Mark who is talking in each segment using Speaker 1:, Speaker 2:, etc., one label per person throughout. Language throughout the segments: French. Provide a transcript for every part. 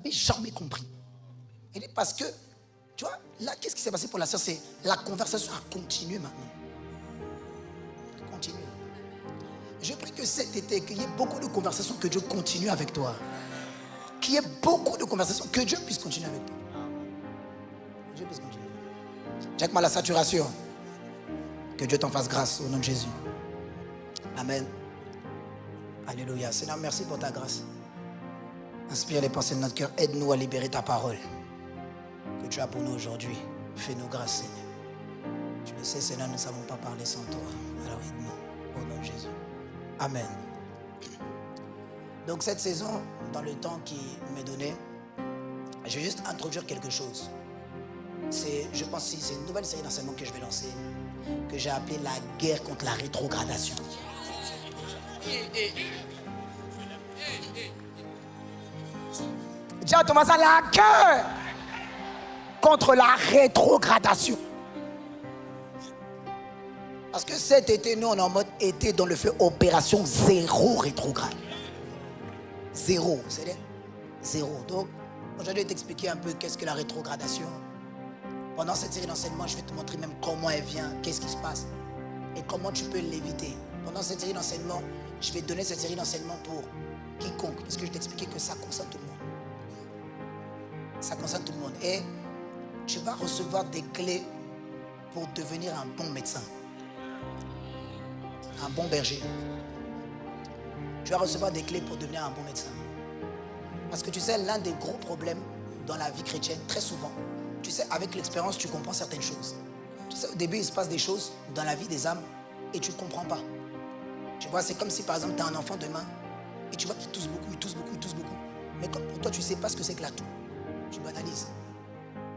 Speaker 1: n'avais jamais compris. Et parce que, tu vois, là, qu'est-ce qui s'est passé pour la sœur? C'est la conversation a continué maintenant. Continue. Je prie que cet été, qu'il y ait beaucoup de conversations, que Dieu continue avec toi. Qu'il y ait beaucoup de conversations, que Dieu puisse continuer avec toi. Dieu puisse continuer. Check-moi la saturation. Que Dieu t'en fasse grâce au nom de Jésus. Amen. Alléluia. Seigneur, merci pour ta grâce. Inspire les pensées de notre cœur. Aide-nous à libérer ta parole que tu as pour nous aujourd'hui. Fais-nous grâce, Seigneur. Tu le sais, Seigneur, nous ne savons pas parler sans toi. Alors aide-nous au nom de Jésus. Amen. Donc cette saison, dans le temps qui m'est donné, je vais juste introduire quelque chose. Je pense que c'est une nouvelle série d'enseignements que je vais lancer, que j'ai appelé la guerre contre la rétrogradation. Dis à ton voisin, la guerre contre la rétrogradation. Parce que cet été, nous, on est en mode été dans le feu, opération zéro rétrograde. Zéro, c'est-à-dire zéro. Donc, aujourd'hui, je vais t'expliquer un peu qu'est-ce que la rétrogradation. Pendant cette série d'enseignements, je vais te montrer même comment elle vient, qu'est-ce qui se passe et comment tu peux l'éviter. Pendant cette série d'enseignements, je vais te donner cette série d'enseignements pour quiconque, parce que je vais t'expliquer que ça concerne tout le monde. Ça concerne tout le monde. Et tu vas recevoir des clés pour devenir un bon médecin, un bon berger. Tu vas recevoir des clés pour devenir un bon médecin. Parce que tu sais, l'un des gros problèmes dans la vie chrétienne, très souvent, tu sais, avec l'expérience, tu comprends certaines choses. Tu sais, au début, il se passe des choses dans la vie des âmes et tu ne comprends pas. Tu vois, c'est comme si, par exemple, tu as un enfant demain et tu vois qu'il tousse beaucoup, il tousse beaucoup, il tousse beaucoup. Mais comme pour toi, tu ne sais pas ce que c'est que la toux. Tu banalises.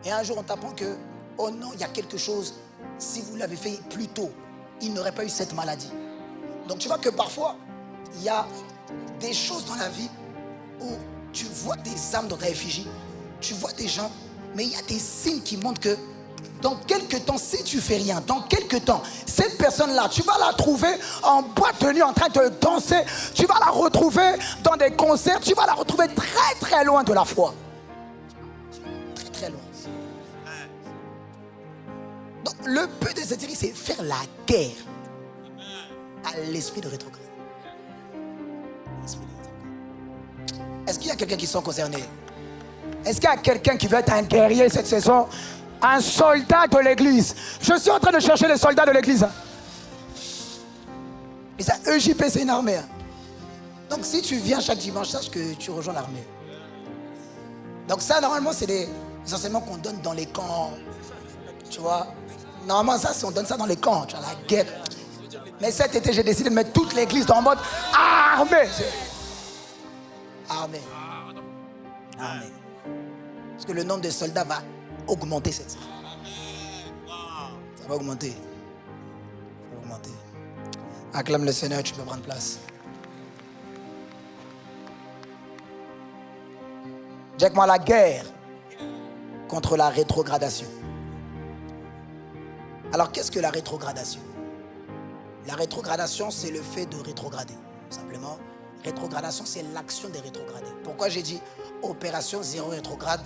Speaker 1: Et un jour, on t'apprend que, oh non, il y a quelque chose, si vous l'avez fait plus tôt, il n'aurait pas eu cette maladie. Donc, tu vois que parfois, il y a des choses dans la vie où tu vois des âmes dans ta effigie, tu vois des gens, mais il y a des signes qui montrent que dans quelques temps, si tu fais rien, dans quelques temps, cette personne-là, tu vas la trouver en boîte de nuit en train de danser, tu vas la retrouver dans des concerts, tu vas la retrouver très très loin de la foi. Très très loin. Donc le but de cette série, c'est faire la guerre à l'esprit de rétrograde. Est-ce qu'il y a quelqu'un qui sont concernés? Est-ce qu'il y a quelqu'un qui veut être un guerrier cette saison? Un soldat de l'église. Je suis en train de chercher les soldats de l'église. Et ça, EJP, c'est une armée. Donc si tu viens chaque dimanche, sache que tu rejoins l'armée. Donc ça, normalement, c'est des enseignements qu'on donne dans les camps. Tu vois? Normalement, ça, on donne ça dans les camps. Tu vois, la guerre. Mais cet été, j'ai décidé de mettre toute l'église dans le mode armée. Armée. Armée. Parce que le nombre de soldats va augmenter cette série. Ça va augmenter. Ça va augmenter. Acclame le Seigneur, tu peux prendre place. Check-moi la guerre contre la rétrogradation. Alors, qu'est-ce que la rétrogradation? La rétrogradation, c'est le fait de rétrograder. Simplement, rétrogradation, c'est l'action des rétrogradés. Pourquoi j'ai dit opération zéro rétrograde?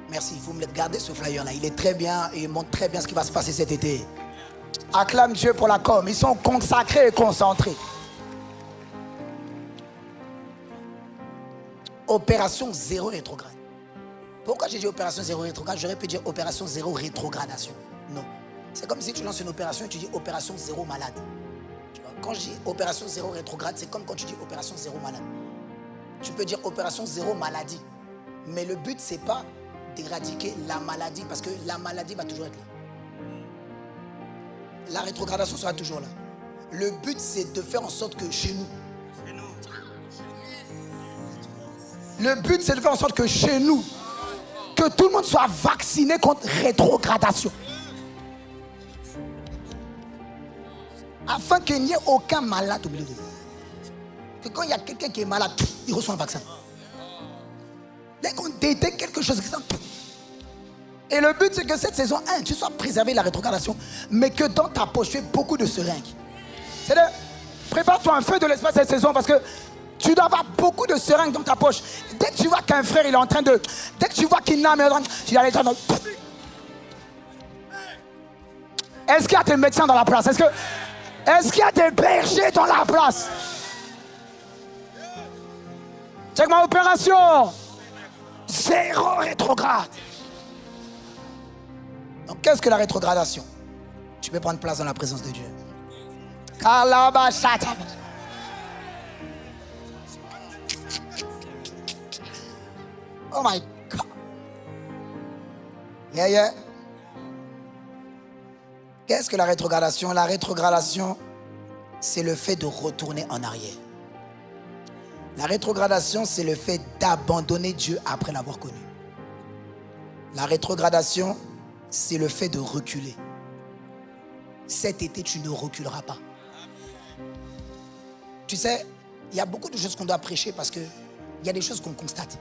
Speaker 1: Merci, vous me le gardez ce flyer-là. Il est très bien et il montre très bien ce qui va se passer cet été. Acclame Dieu pour la com. Ils sont consacrés et concentrés. Opération zéro rétrograde. Pourquoi j'ai dit opération zéro rétrograde? J'aurais pu dire opération zéro rétrogradation. Non. C'est comme si tu lances une opération et tu dis opération zéro malade. Tu vois, quand je dis opération zéro rétrograde, c'est comme quand tu dis opération zéro malade. Tu peux dire opération zéro maladie. Mais le but, c'est pas d'éradiquer la maladie, parce que la maladie va toujours être là. La rétrogradation sera toujours là. Le but, c'est de faire en sorte que chez nous, le but, c'est de faire en sorte que chez nous, que tout le monde soit vacciné contre rétrogradation. Afin qu'il n'y ait aucun malade au milieu de nous. Que quand il y a quelqu'un qui est malade, il reçoit un vaccin. Dès qu'on détecte quelque chose, et le but, c'est que cette saison 1, tu sois préservé de la rétrogradation, mais que dans ta poche, tu aies beaucoup de seringues. C'est-à-dire, prépare-toi un feu de l'espace cette saison, parce que Tu dois avoir beaucoup de seringues dans ta poche. Dès que tu vois qu'un frère il est en train de... Dès que tu vois qu'il n'a mais tu dois aller dans... Est-ce qu'il y a des médecins dans la place? Est-ce qu'il y a des bergers dans la place? Check ma opération. 0 rétrograde. Donc qu'est-ce que la rétrogradation? Tu peux prendre place dans la présence de Dieu. Oh my God. Yeah. Qu'est-ce que la rétrogradation? La rétrogradation, c'est le fait de retourner en arrière. La rétrogradation, c'est le fait d'abandonner Dieu après l'avoir connu. La rétrogradation, c'est le fait de reculer. Cet été, tu ne reculeras pas. Tu sais, il y a beaucoup de choses qu'on doit prêcher parce qu'il y a des choses qu'on constate.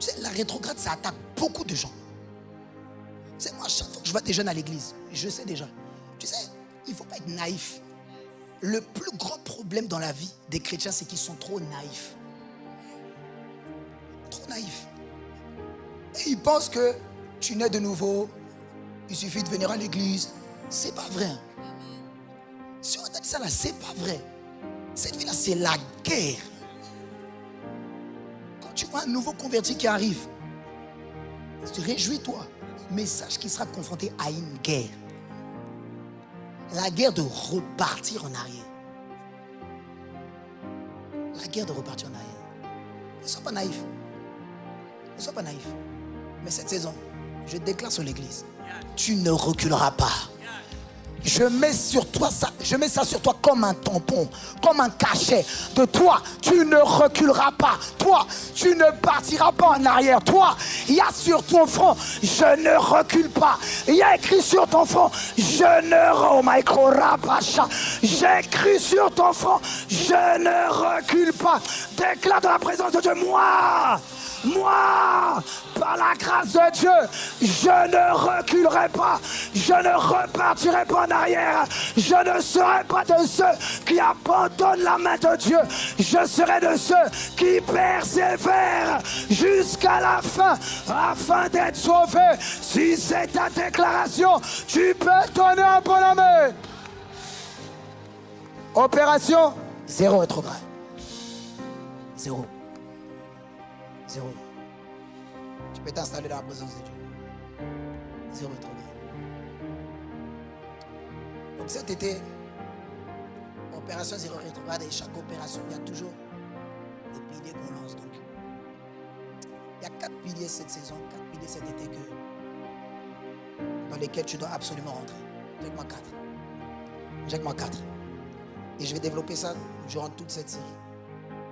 Speaker 1: Tu sais, la rétrograde, ça attaque beaucoup de gens. Tu sais, moi, chaque fois que je vois des jeunes à l'église, je sais déjà. Tu sais, il ne faut pas être naïf. Le plus grand problème dans la vie des chrétiens, c'est qu'ils sont trop naïfs. Trop naïfs. Et ils pensent que tu nais de nouveau, il suffit de venir à l'église. C'est pas vrai. Si on t'a dit ça là, c'est pas vrai. Cette vie là, c'est la guerre. Quand tu vois un nouveau converti qui arrive, réjouis-toi. Mais sache qu'il sera confronté à une guerre. La guerre de repartir en arrière. La guerre de repartir en arrière. Ne sois pas naïf. Ne sois pas naïf. Mais cette saison, je déclare sur l'église, tu ne reculeras pas. Je mets ça sur toi comme un tampon, comme un cachet. De toi, tu ne reculeras pas. Toi, tu ne partiras pas en arrière. Toi, il y a sur ton front, je ne recule pas. Il y a écrit sur ton front, je ne recule pas. J'ai écrit sur ton front, je ne recule pas. Déclare dans la présence de Dieu, moi, par la grâce de Dieu, je ne reculerai pas, je ne repartirai pas en arrière, je ne serai pas de ceux qui abandonnent la main de Dieu, je serai de ceux qui persévèrent jusqu'à la fin, afin d'être sauvés. Si c'est ta déclaration, tu peux donner un bon amen. Opération, 0 rétrograde. 0. Tu peux t'installer dans la présence de Dieu. 0 rétrograde. Donc cet été, opération 0 rétrograde, et chaque opération, il y a toujours des piliers qu'on lance. Donc, il y a 4 piliers cette saison, 4 piliers cet été dans lesquels tu dois absolument rentrer. Jacques-moi 4. Et je vais développer ça durant toute cette série.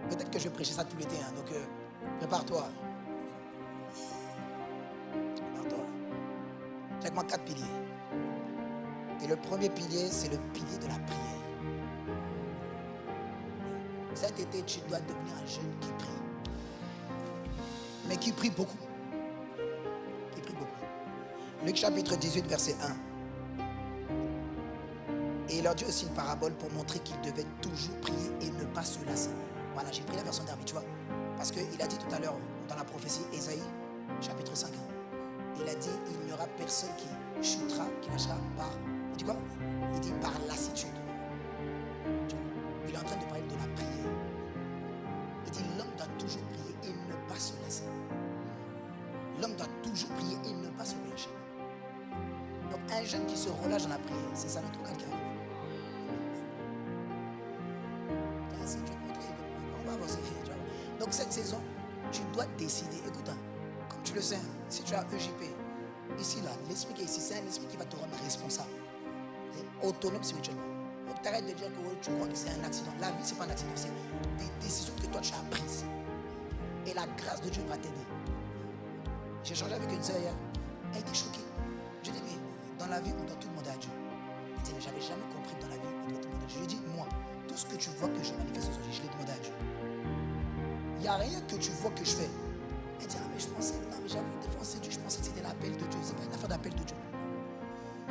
Speaker 1: Peut-être que je vais prêcher ça tout l'été, hein, donc prépare-toi. Jacques-moi 4 piliers. Et le premier pilier, c'est le pilier de la prière. Cet été, tu dois devenir un jeune qui prie. Mais qui prie beaucoup. Luc chapitre 18, verset 1. Et il leur dit aussi une parabole pour montrer qu'ils devaient toujours prier et ne pas se lasser. Voilà, j'ai pris la version d'Hervé, tu vois. Parce qu'il a dit tout à l'heure dans la prophétie, Ésaïe, chapitre 5. Il a dit, il n'y aura personne qui chutera, qui lâchera par... Il dit quoi? Il dit par lassitude. Il est en train de parler de la prière. Il dit, l'homme doit toujours prier et ne pas se lasser. L'homme doit toujours prier et ne pas se relâcher. Donc un jeune qui se relâche dans la prière, c'est ça notre cas qui arrive. On va avancer. Donc cette saison, tu dois décider. Écoute, comme tu le sais, si tu as EJP, ici là, l'esprit qui est ici, c'est un esprit qui va te rendre responsable. Et autonome spirituellement. Donc tu arrêtes de dire que tu crois que c'est un accident. La vie, c'est pas un accident, c'est des décisions que toi tu as prises. Et la grâce de Dieu va t'aider. J'ai changé avec une sœur hier. Elle était choquée. Je dis, mais dans la vie, on doit tout demander à Dieu. Elle dit, mais j'avais jamais compris que dans la vie, on doit tout demander à Dieu. Je lui ai dit, moi, tout ce que tu vois que je manifeste aujourd'hui, je l'ai demandé à Dieu. Il n'y a rien que tu vois que je fais. Elle dit, ah, mais je pensais, non, mais j'avais défoncé Dieu, je pensais que c'était l'appel de Dieu. C'est pas une affaire d'appel de Dieu.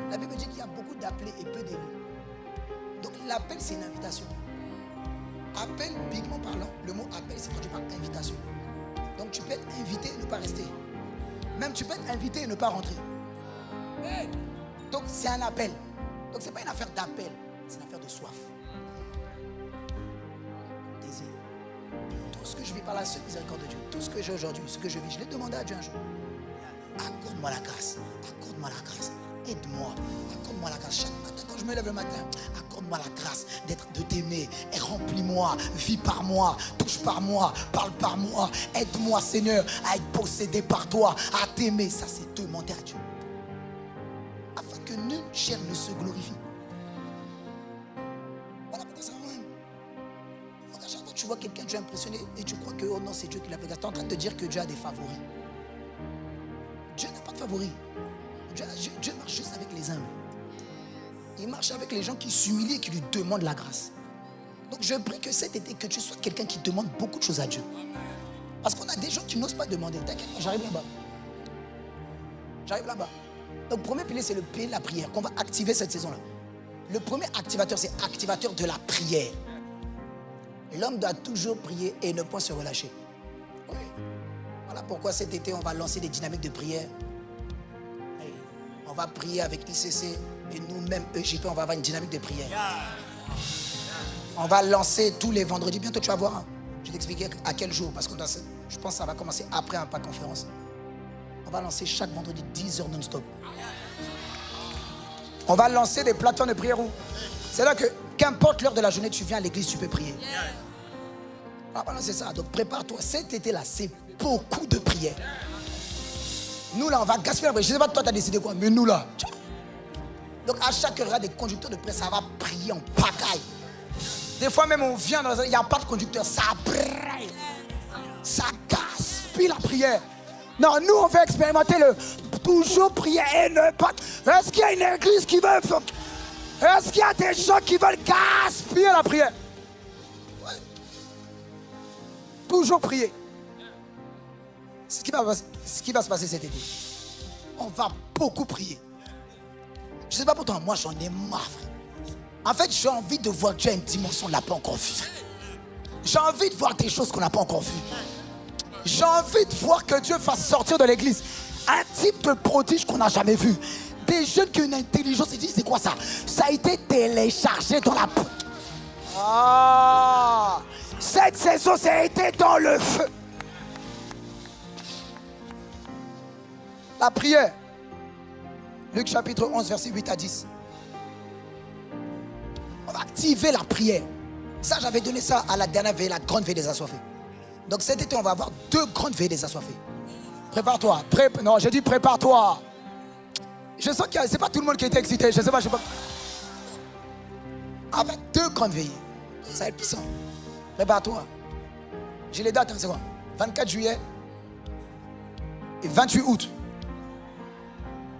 Speaker 1: La Bible dit qu'il y a beaucoup d'appelés et peu d'élus. Donc l'appel, c'est une invitation. Appel, appel, bibliquement parlant, le mot appel, c'est traduit par invitation. Donc tu peux être invité et ne pas rester. Même tu peux être invité et ne pas rentrer. Donc c'est un appel. Donc c'est pas une affaire d'appel, c'est une affaire de soif. Désir. Tout ce que je vis par la seule miséricorde de Dieu, tout ce que j'ai aujourd'hui, ce que je vis, je l'ai demandé à Dieu un jour. Accorde-moi la grâce, accorde-moi la grâce, aide-moi, accorde-moi la grâce. Chaque matin quand je me lève le matin, accorde-moi la grâce de t'aimer, et remplis-moi, vis par moi, touche par moi, parle par moi, aide-moi Seigneur à être possédé par toi, à t'aimer. Ça c'est demander à Dieu. Afin que nulle chair ne se glorifie. Voilà pourquoi ça rend. Donc à chaque fois que tu vois quelqu'un, tu es impressionné et tu crois que oh non c'est Dieu qui l'a fait. Tu es en train de te dire que Dieu a des favoris. Dieu n'a pas de favoris. Dieu marche juste avec les humbles. Il marche avec les gens qui s'humilient et qui lui demandent la grâce. Donc je prie que cet été, que tu sois quelqu'un qui demande beaucoup de choses à Dieu. Parce qu'on a des gens qui n'osent pas demander. T'inquiète, j'arrive là-bas. J'arrive là-bas. Donc le premier pilier, c'est le pilier de la prière qu'on va activer cette saison-là. Le premier activateur, c'est activateur de la prière. L'homme doit toujours prier et ne point se relâcher. Oui. Voilà pourquoi cet été, on va lancer des dynamiques de prière. On va prier avec ICC et nous-mêmes, EJP, on va avoir une dynamique de prière. On va lancer tous les vendredis. Bientôt, tu vas voir. Hein. Je vais t'expliquer à quel jour. Parce que je pense que ça va commencer après un pas conférence. On va lancer chaque vendredi 10 heures non-stop. On va lancer des plateformes de prière où c'est là que, qu'importe l'heure de la journée, tu viens à l'église, tu peux prier. On va lancer ça. Donc prépare-toi. Cet été-là, c'est beaucoup de prières. Nous là, on va gaspiller la prière. Je ne sais pas, toi, tu as décidé quoi, mais nous là. Donc à chaque heure, il y a des conducteurs de prière, ça va prier en pagaille. Des fois même, on vient dans il n'y a pas de conducteur, ça brille. Ça gaspille la prière. Non, nous, on veut expérimenter le toujours prier et ne pas. Est-ce qu'il y a une église qui veut. Est-ce qu'il y a des gens qui veulent gaspiller la prière? Ouais. Toujours prier. Ce qui va se passer cet été, on va beaucoup prier. Je ne sais pas pour toi, moi j'en ai marre. En fait, j'ai envie de voir Dieu à une dimension qu'on n'a pas encore vue. J'ai envie de voir des choses qu'on n'a pas encore vues. J'ai envie de voir que Dieu fasse sortir de l'église un type de prodige qu'on n'a jamais vu. Des jeunes qui ont une intelligence et disent c'est quoi ça? Ça a été téléchargé dans la... Ah, cette saison, ça a été dans le feu. La prière. Luc chapitre 11, verset 8 à 10. On va activer la prière. Ça, j'avais donné ça à la dernière veille, la grande veille des assoiffés. Donc cet été, on va avoir 2 grandes veillées des assoiffés. Prépare-toi. Non, j'ai dit prépare-toi. Je sens que c'est pas tout le monde qui était excité. Je sais pas. Avec 2 grandes veillées. Ça va être puissant. Prépare-toi. J'ai les dates, hein, c'est quoi? 24 juillet et 28 août.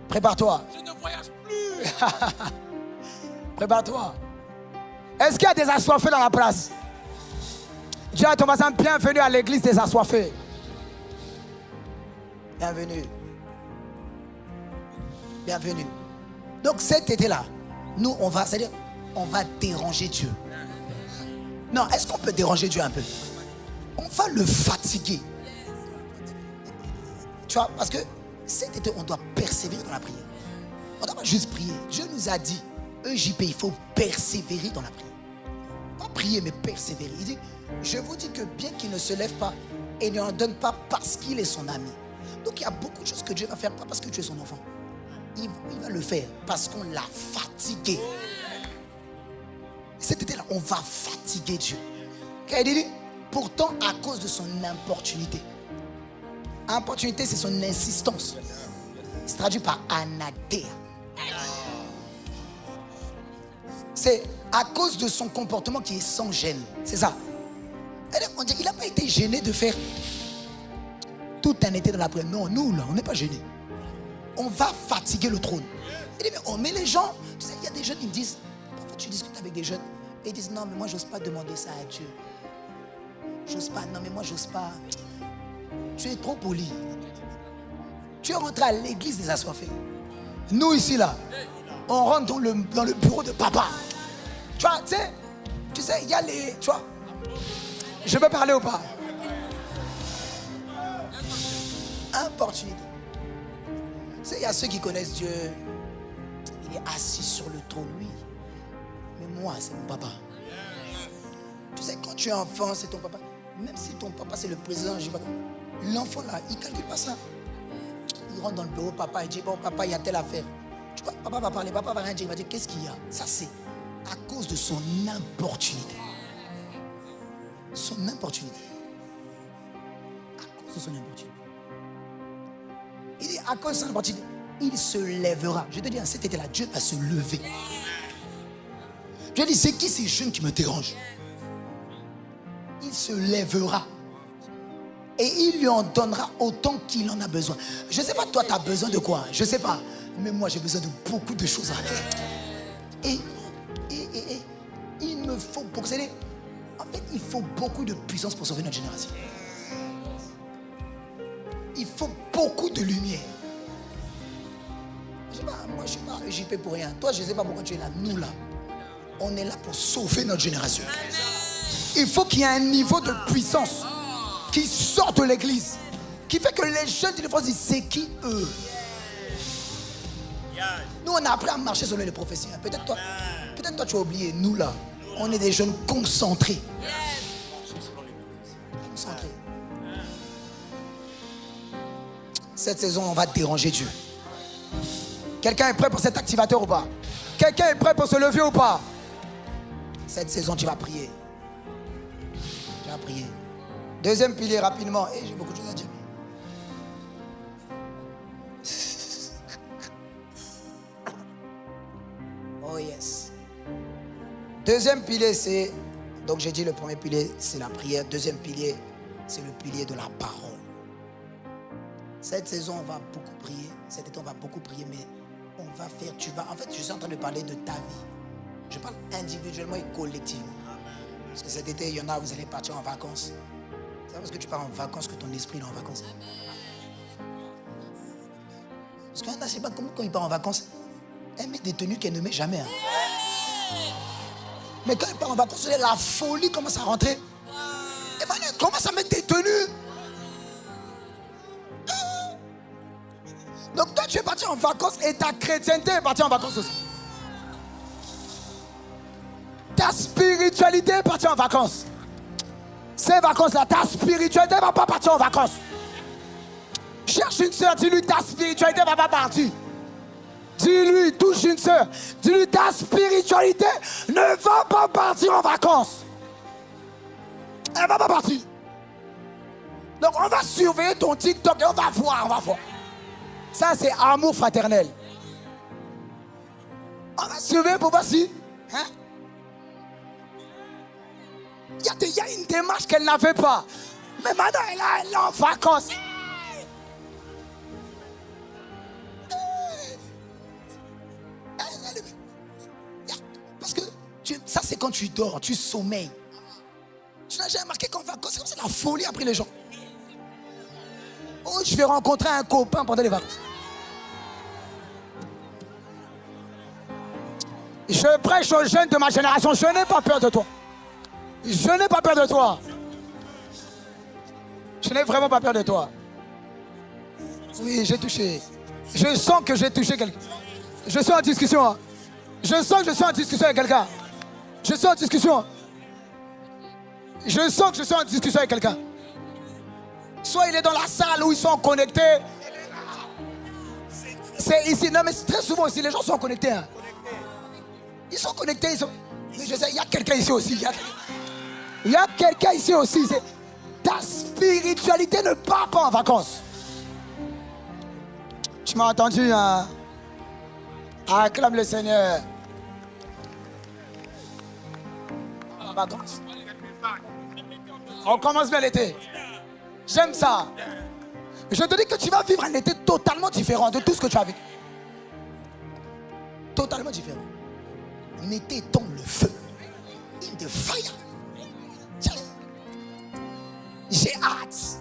Speaker 1: Prépare-toi.
Speaker 2: Je ne voyage plus.
Speaker 1: Prépare-toi. Est-ce qu'il y a des assoiffés dans la place? Dis à ton voisin, bienvenue à l'église des assoiffés. Bienvenue. Bienvenue. Donc cet été-là, nous, on va déranger Dieu. Non, est-ce qu'on peut déranger Dieu un peu? On va le fatiguer. Tu vois, parce que cet été, on doit persévérer dans la prière. On ne doit pas juste prier. Dieu nous a dit, EJP, il faut persévérer dans la prière. Pas prier, mais persévérer. Il dit, je vous dis que bien qu'il ne se lève pas et ne en donne pas parce qu'il est son ami. Donc il y a beaucoup de choses que Dieu va faire, pas parce que tu es son enfant. Il va le faire parce qu'on l'a fatigué. Cet été-là, on va fatiguer Dieu. Il dit, pourtant à cause de son importunité. Importunité, c'est son insistance. C'est traduit par anadéa. C'est à cause de son comportement qui est sans gêne. C'est ça. Il n'a pas été gêné de faire tout un été dans la prière. Non, nous, là, on n'est pas gênés. On va fatiguer le trône. Il dit, mais les gens, tu sais, il y a des jeunes, ils me disent, parfois tu discutes avec des jeunes, et ils disent, non, mais moi, j'ose pas demander ça à Dieu. J'ose pas, non, mais moi, j'ose pas. Tu es trop poli. Tu es rentré à l'église des assoiffés. Nous, ici, là, on rentre dans le bureau de papa. Tu vois, il y a les... Tu vois, Je peux parler ou pas? Importunité. Tu sais, il y a ceux qui connaissent Dieu. Il est assis sur le trône, oui. Mais moi, c'est mon papa. Tu sais, quand tu es enfant, c'est ton papa. Même si ton papa, c'est le président, je sais pas. L'enfant là, il ne calcule pas ça. Il rentre dans le bureau, papa, il dit, bon, papa, il y a telle affaire. Tu vois, papa va parler, papa va rien dire. Il va dire, qu'est-ce qu'il y a? Ça, c'est à cause de son importunité. Son importunité. À cause de son importunité. Il dit, à cause de son importunité, il se lèvera. Je te dis, cet été-là, Dieu va se lever. Dieu dit, c'est qui ces jeunes qui me dérangent? Il se lèvera. Et il lui en donnera autant qu'il en a besoin. Je ne sais pas, toi, tu as besoin de quoi? Je ne sais pas. Mais moi, j'ai besoin de beaucoup de choses. Et il me faut, pour que en fait, il faut beaucoup de puissance pour sauver notre génération. Il faut beaucoup de lumière. Je sais pas, moi, je ne suis pas JP pour rien. Toi, je ne sais pas pourquoi tu es là. Nous, là, on est là pour sauver notre génération. Il faut qu'il y ait un niveau de puissance qui sort de l'église, qui fait que les jeunes de l'Église disent, c'est qui eux? Nous, on a appris à marcher selon les prophéties. Peut-être toi, tu as oublié. Nous, là, on est des jeunes concentrés. Concentrés. Cette saison, on va déranger Dieu. Quelqu'un est prêt pour cet activateur ou pas? Quelqu'un est prêt pour se lever ou pas? Cette saison, tu vas prier. Tu vas prier. Deuxième pilier, rapidement. Et j'ai beaucoup de choses à dire. Oh yes. Deuxième pilier, c'est... Donc j'ai dit le premier pilier, c'est la prière. Deuxième pilier, c'est le pilier de la parole. Cette saison, on va beaucoup prier. Cet été, on va beaucoup prier, mais on va faire... En fait, je suis en train de parler de ta vie. Je parle individuellement et collectivement. Parce que cet été, il y en a, vous allez partir en vacances. C'est pas parce que tu pars en vacances que ton esprit est en vacances. Parce qu'il y en a, je sais pas comment quand il part en vacances, elle met des tenues qu'elle ne met jamais. Mais quand il part en vacances, la folie commence à rentrer. Et ben, elle commence à mettre des tenues. Donc toi, tu es parti en vacances et ta chrétienté est partie en vacances aussi. Ta spiritualité est partie en vacances. Ces vacances-là, ta spiritualité ne va pas partir en vacances. Cherche une soeur, dis-lui ta spiritualité ne va pas partir. Dis-lui, touche une soeur. Dis-lui ta spiritualité ne va pas partir en vacances. Elle ne va pas partir. Donc on va surveiller ton TikTok et on va voir. Ça c'est amour fraternel. On va surveiller pour voir si... Hein? Il y a une démarche qu'elle n'avait pas. Mais maintenant, elle est en vacances. Parce que ça, c'est quand tu dors, tu sommeilles. Tu n'as jamais remarqué qu'en vacances, c'est comme ça la folie après les gens. Oh, je vais rencontrer un copain pendant les vacances. Je prêche aux jeunes de ma génération, je n'ai pas peur de toi. Je n'ai pas peur de toi. Je n'ai vraiment pas peur de toi. Oui, j'ai touché. Je sens que j'ai touché quelqu'un. Je suis en discussion. Hein. Je sens que je suis en discussion avec quelqu'un. Je suis en discussion. Je sens que je suis en discussion avec quelqu'un. Soit il est dans la salle où ils sont connectés. C'est ici. Non, mais très souvent aussi, les gens sont connectés. Hein. Ils sont connectés. Mais je sais, il y a quelqu'un ici aussi. Il y a quelqu'un ici aussi. Ta spiritualité ne part pas en vacances. Tu m'as entendu, hein? Acclame le Seigneur. En vacances. On commence bien l'été. J'aime ça. Je te dis que tu vas vivre un été totalement différent de tout ce que tu as vécu. Totalement différent. Un été tombe le feu. In the fire. J'ai hâte.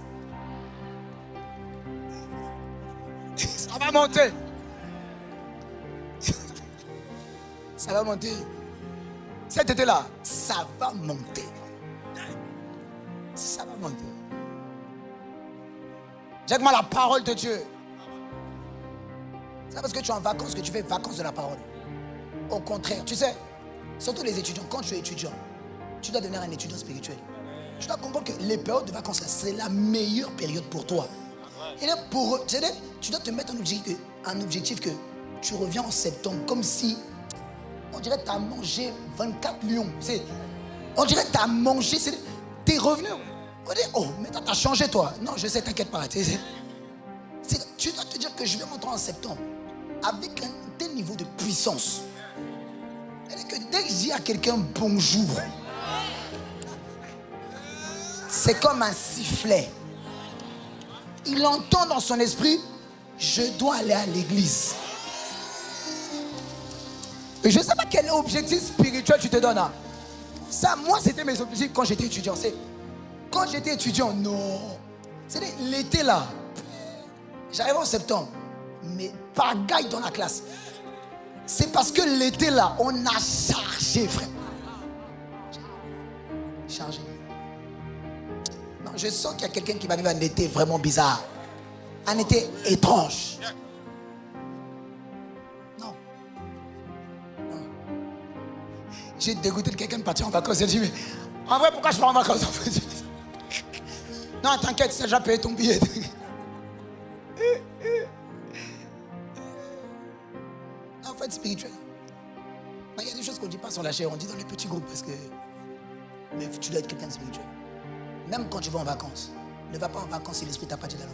Speaker 1: Ça va monter. Ça va monter. Cet été-là, ça va monter. Check-moi la parole de Dieu. C'est parce que tu es en vacances que tu fais vacances de la parole. Au contraire, tu sais, surtout les étudiants, quand tu es étudiant, tu dois devenir un étudiant spirituel. Tu dois comprendre que les périodes de vacances, c'est la meilleure période pour toi. Et là, tu dois te mettre un objectif que tu reviens en septembre comme si, on dirait que tu as mangé 24 lions. On dirait que tu as mangé, t'es revenu. On dit, oh, mais toi, tu as changé toi. Non, je sais, t'inquiète pas. Tu dois te dire que je vais rentrer en septembre avec un tel niveau de puissance. C'est-à-dire que dès que je dis à quelqu'un bonjour, c'est comme un sifflet. Il entend dans son esprit, je dois aller à l'église. Et je ne sais pas quel objectif spirituel tu te donnes. Hein. Ça, moi, c'était mes objectifs quand j'étais étudiant. Quand j'étais étudiant, non. C'est l'été là. J'arrive en septembre. Mais pagaille dans la classe. C'est parce que l'été là, on a chargé, frère. Chargé. Non, je sens qu'il y a quelqu'un qui va vivre un été vraiment bizarre. Un été étrange. Non. Non. J'ai dégoûté de quelqu'un de partir en vacances. J'ai dit, mais en vrai, pourquoi je pars en vacances? Non, t'inquiète, tu as déjà payé ton billet. En fait, spirituel. Il y a des choses qu'on ne dit pas sur la chair, on dit dans les petits groupes parce que. Mais tu dois être quelqu'un de spirituel. Même quand tu vas en vacances, ne va pas en vacances si l'esprit t'a pas dit d'aller.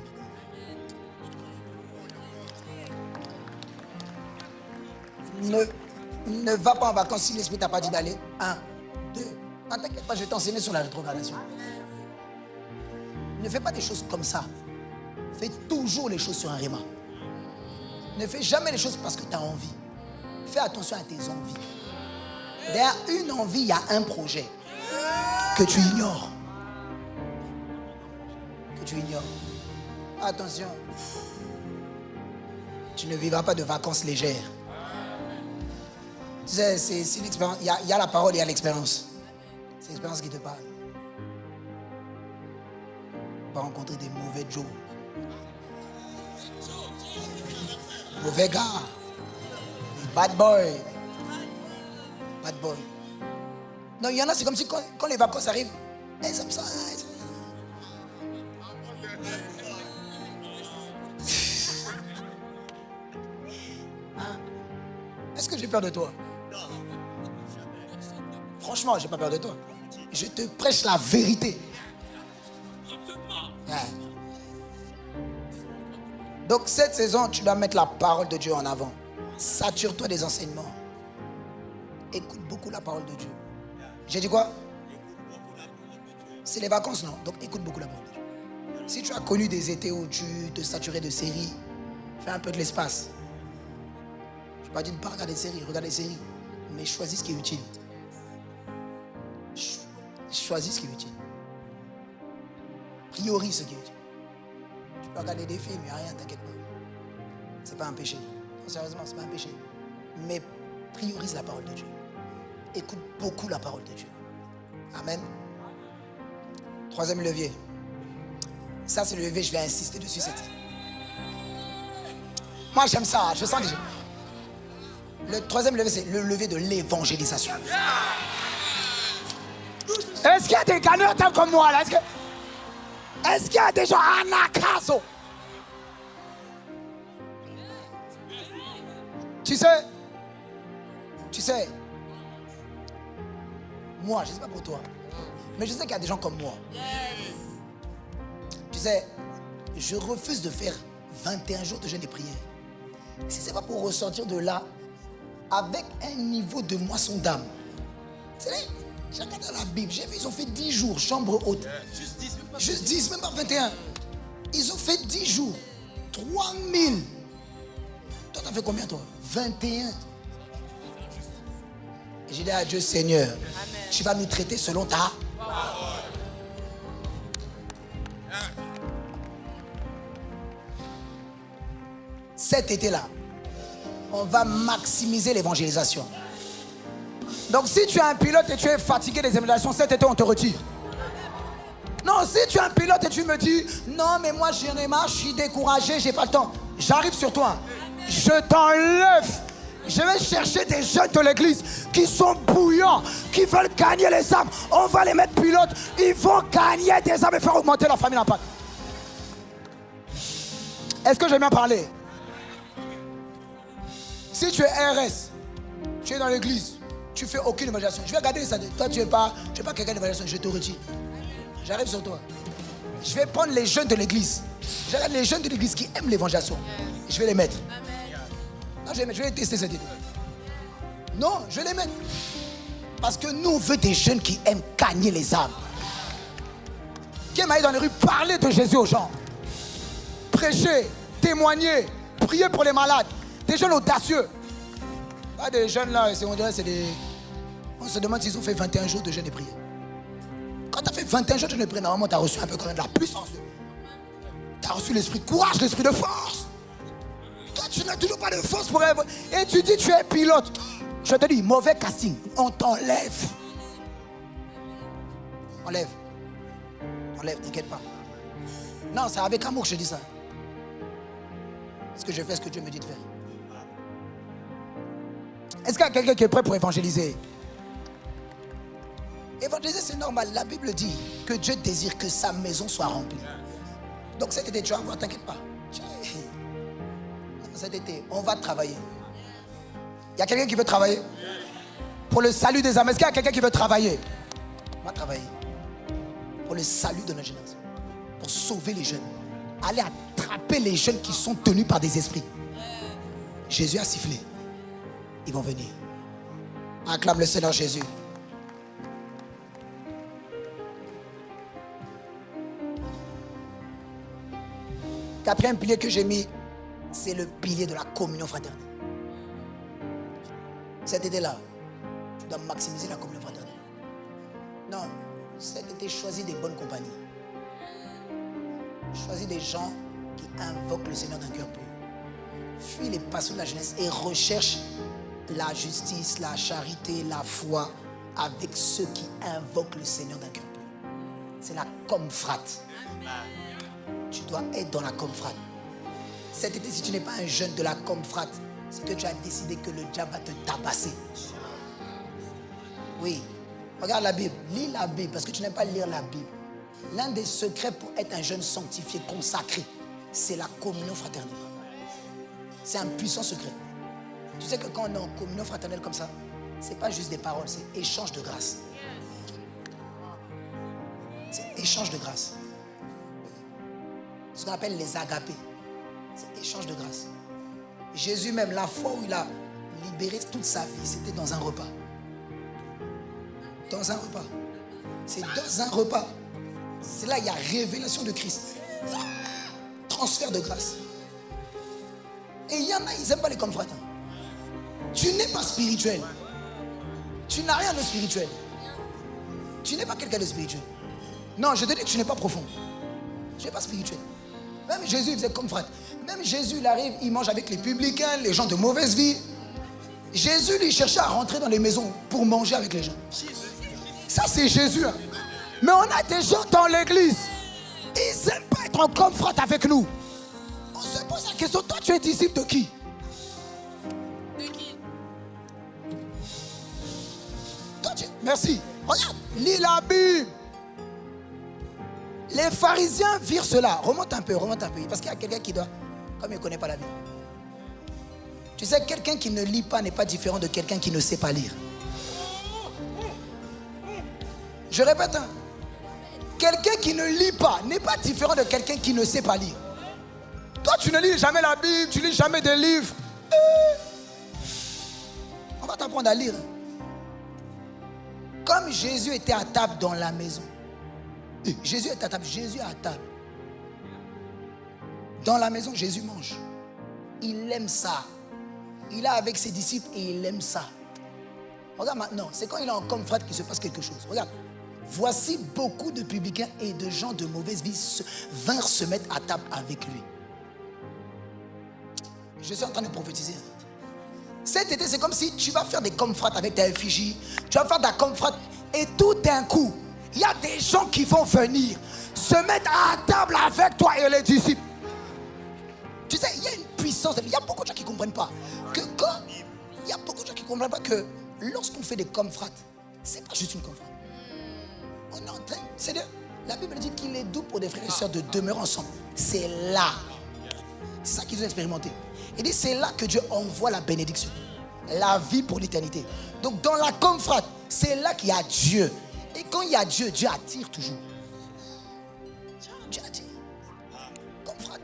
Speaker 1: Ne va pas en vacances si l'esprit t'a pas dit d'aller. 1, 2. Non, t'inquiète pas, je vais t'enseigner sur la rétrogradation. Ne fais pas des choses comme ça. Fais toujours les choses sur un réma. Ne fais jamais les choses parce que tu as envie. Fais attention à tes envies. Derrière une envie, il y a un projet que tu ignores. Que tu ignores. Attention. Tu ne vivras pas de vacances légères. Tu sais, c'est l'expérience. Il y a la parole et il y a l'expérience. C'est l'expérience qui te parle. Pas rencontrer des mauvais Joe. Mauvais gars. Bad boy. Bad boy. Non, il y en a, c'est comme si quand les vacances arrivent, ils aiment ça. Est-ce que j'ai peur de toi? Franchement, j'ai pas peur de toi. Je te prêche la vérité. Ouais. Donc cette saison, tu dois mettre la parole de Dieu en avant. Sature-toi des enseignements. Écoute beaucoup la parole de Dieu. J'ai dit quoi? C'est les vacances, non? Donc écoute beaucoup la parole de Dieu. Si tu as connu des étés où tu te saturais de séries, fais un peu de l'espace. Je ne pas dire de ne pas regarder des séries, regarde des séries. Mais choisis ce qui est utile. Choisis ce qui est utile. Priorise ce qui est utile. Tu peux regarder des films, il n'y a rien, t'inquiète pas. C'est pas un péché. Non, sérieusement, c'est pas un péché. Mais priorise la parole de Dieu. Écoute beaucoup la parole de Dieu. Amen. Troisième levier. Ça, c'est le levier, je vais insister dessus. Moi, j'aime ça, je sens déjà. Le troisième levier, c'est le levier de l'évangélisation. Est-ce qu'il y a des gagnants comme moi là? Est-ce qu'il y a des gens à Nakaso? Tu sais, moi, je ne sais pas pour toi, mais je sais qu'il y a des gens comme moi. Tu sais, je refuse de faire 21 jours de jeûne et prière. Si ce n'est pas pour ressortir de là avec un niveau de moisson d'âme. C'est vrai, j'ai regardé dans la Bible, j'ai vu, ils ont fait 10 jours, chambre haute. Juste 10, même pas 21. Ils ont fait 10 jours, 3000. Toi, t'as fait combien, toi? 21. Et j'ai dit à Dieu, Seigneur, amen, tu vas nous traiter selon ta parole. Cet été-là, on va maximiser l'évangélisation. Donc si tu es un pilote et tu es fatigué des évangélisations, cet été on te retire. Non, si tu es un pilote et tu me dis, non, mais moi j'en ai marre, je suis découragé, j'ai pas le temps. J'arrive sur toi. Je t'enlève. Je vais chercher des jeunes de l'église qui sont bouillants, qui veulent gagner les âmes. On va les mettre pilotes. Ils vont gagner des âmes et faire augmenter leur famille d'impact. Est-ce que j'ai bien parlé? Si tu es RS, tu es dans l'église, tu fais aucune évangélisation. Je vais regarder ça. Toi, tu n'es pas quelqu'un d'évangélisation. Je te retire. J'arrive sur toi. Je vais prendre les jeunes de l'église. Je regarde les jeunes de l'église qui aiment l'évangélisation. Je vais les mettre. Non, je vais les tester cette idée. Non, je vais les mettre. Parce que nous, on veut des jeunes qui aiment gagner les âmes. Qui aiment aller dans les rues parler de Jésus aux gens. Prêcher, témoigner, prier pour les malades. Des jeunes audacieux. Pas des jeunes là, on dirait c'est des... On se demande s'ils ont fait 21 jours de jeûne et prière. Quand tu as fait 21 jours de jeûne et prière, normalement tu as reçu un peu quand même de la puissance. Tu as reçu l'esprit de courage, l'esprit de force. Toi tu n'as toujours pas de force pour... Et tu dis tu es pilote. Je te dis, mauvais casting. On t'enlève. Enlève. Enlève, t'inquiète pas. Non, c'est avec amour que je dis ça. Parce que je fais ce que Dieu me dit de faire. Est-ce qu'il y a quelqu'un qui est prêt pour évangéliser? Évangéliser, c'est normal. La Bible dit que Dieu désire que sa maison soit remplie. Donc cet été, tu vas voir, t'inquiète pas. Cet été, on va travailler. Il y a quelqu'un qui veut travailler? Pour le salut des âmes. Est-ce qu'il y a quelqu'un qui veut travailler? On va travailler. Pour le salut de notre génération. Pour sauver les jeunes. Aller attraper les jeunes qui sont tenus par des esprits. Jésus a sifflé. Ils vont venir. Acclame le Seigneur Jésus. Quatrième pilier que j'ai mis, c'est le pilier de la communion fraternelle. Cet été-là, tu dois maximiser la communion fraternelle. Non, cet été, choisis des bonnes compagnies. Choisis des gens qui invoquent le Seigneur d'un cœur pur. Fuis les passions de la jeunesse et recherche la justice, la charité, la foi avec ceux qui invoquent le Seigneur d'un cœur pur. C'est la comfrate. Tu dois être dans la comfrate. Cet été, si tu n'es pas un jeune de la comfrate, c'est que tu as décidé que le diable va te tabasser. Oui. Regarde la Bible. Lis la Bible parce que tu n'aimes pas lire la Bible. L'un des secrets pour être un jeune sanctifié, consacré, c'est la communion fraternelle. C'est un puissant secret. Tu sais que quand on est en communion fraternelle comme ça, c'est pas juste des paroles, c'est échange de grâce. C'est échange de grâce. Ce qu'on appelle les agapés. C'est échange de grâce. Jésus même, la fois où il a libéré toute sa vie, c'était dans un repas. Dans un repas. C'est dans un repas. C'est là qu'il y a révélation de Christ. Transfert de grâce. Et il y en a, ils n'aiment pas les confrères. Tu n'es pas spirituel. Tu n'as rien de spirituel. Tu n'es pas quelqu'un de spirituel. Non, je te dis que tu n'es pas profond. Tu n'es pas spirituel. Même Jésus, il faisait comme frère. Même Jésus, il arrive, il mange avec les publicains, les gens de mauvaise vie. Jésus, il cherchait à rentrer dans les maisons pour manger avec les gens. Ça, c'est Jésus. Hein. Mais on a des gens dans l'église. Ils n'aiment pas être en confront avec nous. On se pose la question, toi, tu es disciple de qui?
Speaker 2: De qui?
Speaker 1: Toi, merci. Regarde, lis la Bible. Les pharisiens virent cela. Remonte un peu. Parce qu'il y a quelqu'un qui doit, comme il ne connaît pas la Bible. Tu sais, quelqu'un qui ne lit pas n'est pas différent de quelqu'un qui ne sait pas lire. Je répète, hein. Quelqu'un qui ne lit pas n'est pas différent de quelqu'un qui ne sait pas lire. Toi, tu ne lis jamais la Bible, tu ne lis jamais des livres. On va t'apprendre à lire. Comme Jésus était à table dans la maison. Jésus est à table, Jésus est à table. Dans la maison, Jésus mange. Il aime ça. Il est avec ses disciples et il aime ça. Regarde maintenant, c'est quand il est en confrère qu'il se passe quelque chose. Regarde. Voici beaucoup de publicains et de gens de mauvaise vie vinrent se mettre à table avec lui. Je suis en train de prophétiser. Cet été, c'est comme si tu vas faire des confrères avec ta effigie. Tu vas faire de la confrère et tout d'un coup, Il y a des gens qui vont venir se mettre à table avec toi et les disciples. Tu sais, il y a une puissance. Il y a beaucoup de gens qui ne comprennent pas il y a beaucoup de gens qui ne comprennent pas que lorsqu'on fait des confrates, ce n'est pas juste une confrate. On est en train, la Bible dit qu'il est doux pour des frères et sœurs de demeurer ensemble. C'est là. C'est ça qu'ils ont expérimenté. Il dit c'est là que Dieu envoie la bénédiction. La vie pour l'éternité. Donc dans la confrate, c'est là qu'il y a Dieu. Et quand il y a Dieu, Dieu attire toujours. Dieu attire. Confrate.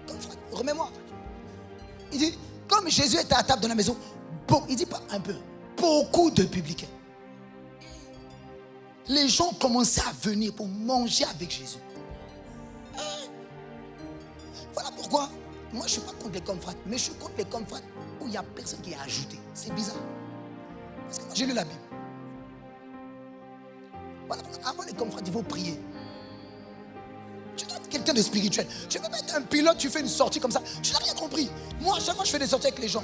Speaker 1: Confrate. Remets-moi. Il dit, comme Jésus était à table dans la maison, il dit pas un peu, beaucoup de publicains. Les gens commençaient à venir pour manger avec Jésus. Voilà pourquoi, moi je ne suis pas contre les confrères, mais je suis contre les confrères où il n'y a personne qui a ajouté. C'est bizarre. Parce que moi j'ai lu la Bible. Voilà pourquoi, avant les confrères, il faut prier. Tu dois être quelqu'un de spirituel. Tu ne peux pas être un pilote, tu fais une sortie comme ça. Tu n'as rien compris. Moi, à chaque fois que je fais des sorties avec les gens,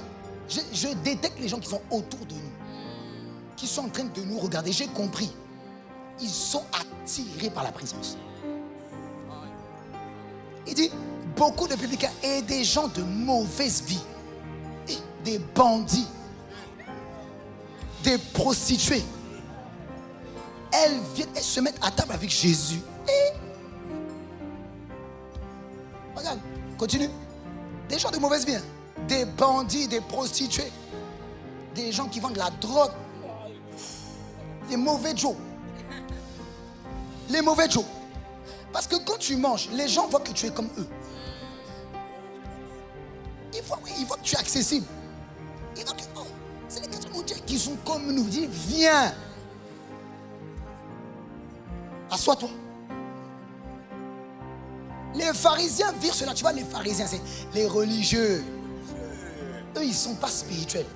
Speaker 1: je détecte les gens qui sont autour de nous, qui sont en train de nous regarder. J'ai compris. Ils sont attirés par la présence. Il dit, beaucoup de publicains et des gens de mauvaise vie, et des bandits, des prostituées, elles viennent et se mettent à table avec Jésus. Et regarde, continue. Des gens de mauvaise vie, des bandits, des prostituées, des gens qui vendent de la drogue, les mauvais Joe. Les mauvais Joe. Parce que quand tu manges, les gens voient que tu es comme eux. Ils voient que tu es accessible. Ils voient que c'est les chrétiens mondiaux qui sont comme nous. Ils disent, viens. Assois-toi. Les pharisiens virent cela. Tu vois, les pharisiens, c'est les religieux. Eux, ils ne sont pas spirituels.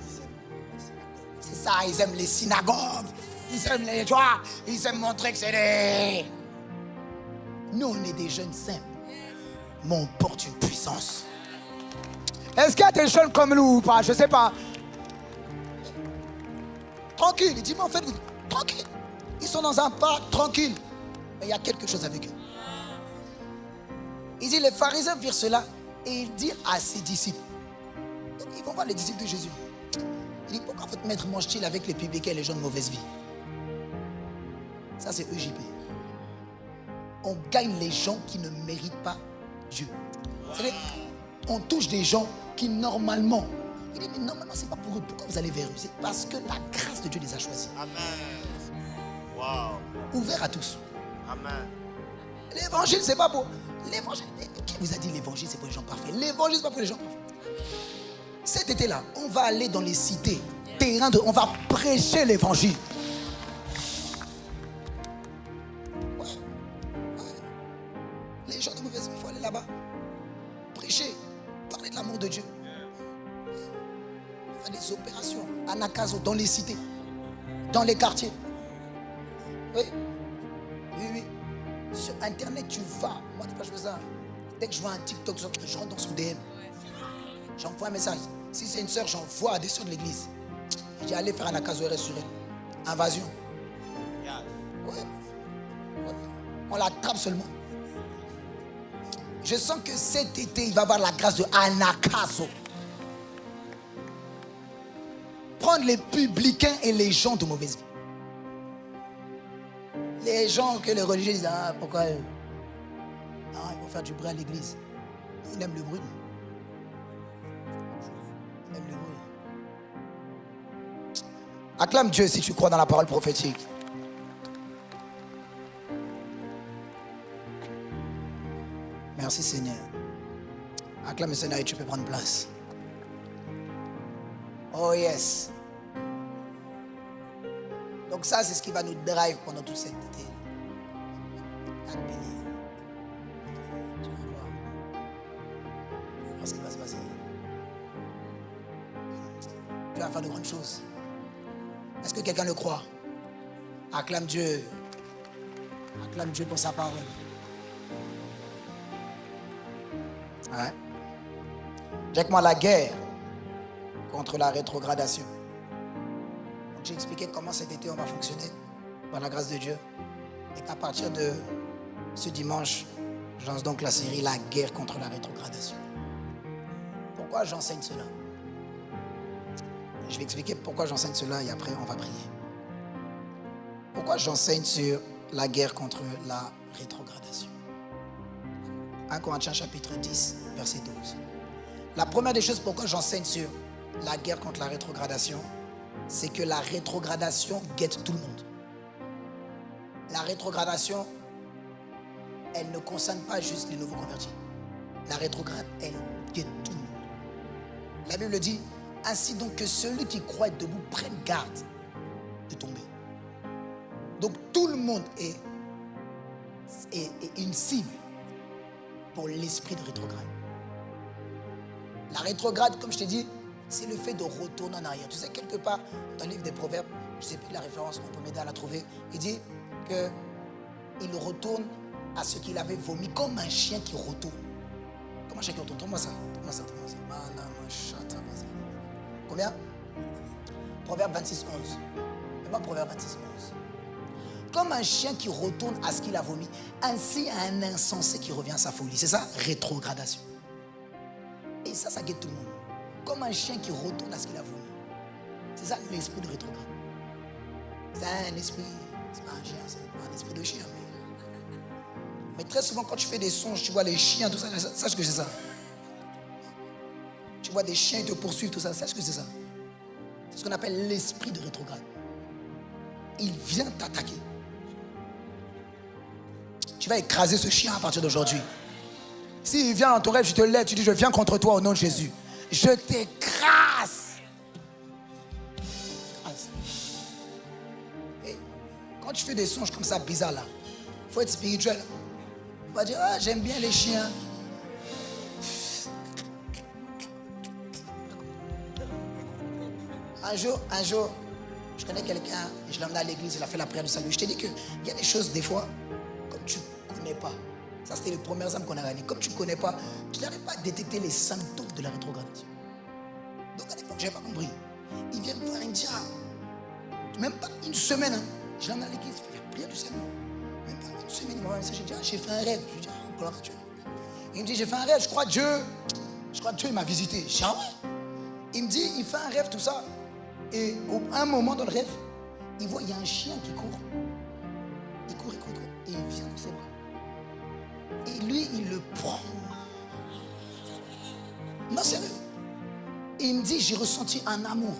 Speaker 1: C'est ça, ils aiment les synagogues. Ils aiment les joies. Ils aiment montrer que c'est des... Nous, on est des jeunes simples. Mais on porte une puissance. Est-ce qu'il y a des jeunes comme nous ou pas? Je ne sais pas. Tranquille. Il dit, mais en fait, tranquille. Ils sont dans un parc, tranquille. Mais il y a quelque chose avec eux. Il dit, les pharisiens virent cela et ils dirent à ses disciples. Donc, ils vont voir les disciples de Jésus. Il dit, pourquoi votre maître mange-t-il avec les publicains et les gens de mauvaise vie? Ça, c'est EJP. On gagne les gens qui ne méritent pas Dieu. C'est-à-dire, on touche des gens qui normalement, il dit, mais normalement, ce n'est pas pour eux. Pourquoi vous allez vers eux? C'est parce que la grâce de Dieu les a choisis.
Speaker 3: Amen. Wow.
Speaker 1: Ouvert à tous.
Speaker 3: Amen.
Speaker 1: L'évangile, c'est pas pour... L'évangile, qui vous a dit l'évangile, c'est pour les gens parfaits? L'évangile, c'est pas pour les gens parfaits. Cet été-là, on va aller dans les cités, on va prêcher l'évangile. Ouais. Les gens de mauvaise vie, il faut aller là-bas. Prêcher, parler de l'amour de Dieu. Faire des opérations à Nakazo, dans les cités, dans les quartiers. Oui. Oui. Sur Internet, tu vas. Moi, je fais ça. Dès que je vois un TikTok, je rentre dans son DM. J'envoie un message. Si c'est une soeur, j'envoie à des soeurs de l'église. Je dis, allez faire un akazoéré sur elle. Invasion. Ouais. On l'attrape seulement. Je sens que cet été, il va avoir la grâce de Anakazo. Prendre les publicains et les gens de mauvaise vie. Les gens que les religieux disent, ah, pourquoi ils vont faire du bruit à l'église. On aime le bruit. On aime le bruit. Acclame Dieu si tu crois dans la parole prophétique. Merci Seigneur. Acclame le Seigneur et tu peux prendre place. Oh yes. Donc ça, c'est ce qui va nous drive pendant tout cet été. Tu vas voir. Tu vas voir ce qui va se passer. Tu vas faire de grandes choses. Est-ce que quelqu'un le croit? Acclame Dieu. Acclame Dieu pour sa parole. Ouais. Check-moi la guerre contre la rétrogradation. J'ai expliqué comment cet été on va fonctionner. par la grâce de Dieu, et qu'à partir de ce dimanche, je lance donc la série La guerre contre la rétrogradation. Pourquoi j'enseigne cela? Je vais expliquer pourquoi j'enseigne cela et après on va prier. Pourquoi j'enseigne sur la guerre contre la rétrogradation? 1 Corinthiens chapitre 10, verset 12. La première des choses pourquoi j'enseigne sur la guerre contre la rétrogradation, c'est que la rétrogradation guette tout le monde. La rétrogradation, elle ne concerne pas juste les nouveaux convertis. La rétrograde, elle guette tout le monde. La Bible dit, ainsi donc que celui qui croit être debout prenne garde de tomber. Donc tout le monde est une cible pour l'esprit de rétrograde. La rétrograde, comme je t'ai dit, c'est le fait de retourner en arrière. Tu sais, quelque part, dans le livre des Proverbes, je ne sais plus la référence, on peut m'aider à la trouver, il dit qu'il retourne à ce qu'il avait vomi, comme un chien qui retourne. Comme un chien qui retourne. Trouve-moi ça. Combien? Proverbe 26, 11. C'est pas Proverbe 26, 11. Comme un chien qui retourne à ce qu'il a vomi, ainsi un insensé qui revient à sa folie. C'est ça, rétrogradation. Et ça guette tout le monde. Comme un chien qui retourne à ce qu'il a vomi. C'est ça l'esprit de rétrograde. C'est un esprit, c'est pas un chien, c'est un esprit de chien. Mais très souvent, quand tu fais des songes, tu vois les chiens, tout ça, sache que c'est ça. Tu vois des chiens, ils te poursuivent, tout ça, sache que c'est ça. C'est ce qu'on appelle l'esprit de rétrograde. Il vient t'attaquer. Tu vas écraser ce chien à partir d'aujourd'hui. S'il vient dans ton rêve, tu te lèves, tu dis, je viens contre toi au nom de Jésus. Je t'écrase. Et quand tu fais des songes comme ça, bizarres là, il faut être spirituel. On va dire, ah, j'aime bien les chiens. Un jour, je connais quelqu'un, je l'ai emmené à l'église, il a fait la prière du salut. Je t'ai dit qu'il y a des choses, des fois, comme tu ne connais pas. Ça, c'était les premières âmes qu'on a gagnées. Comme tu ne connais pas, tu n'arrives pas à détecter les symptômes de la rétrogradation. Donc, à l'époque, je n'avais pas compris. Il vient me voir, il me dit, même pas une semaine, hein. Je l'ai emmené à l'église, il fait la prière du salut. Même pas une semaine, il m'a dit, j'ai dit, j'ai fait un rêve. Je lui dis, gloire à Dieu. Il me dit, j'ai fait un rêve, je crois que Dieu, il m'a visité. Je dis, ah ouais. Il me dit, il fait un rêve, tout ça. Et à un moment dans le rêve, il voit, il y a un chien qui court. Il court. Et il vient dans ses bras. Et lui, il le prend. Non, sérieux. Et il me dit, j'ai ressenti un amour.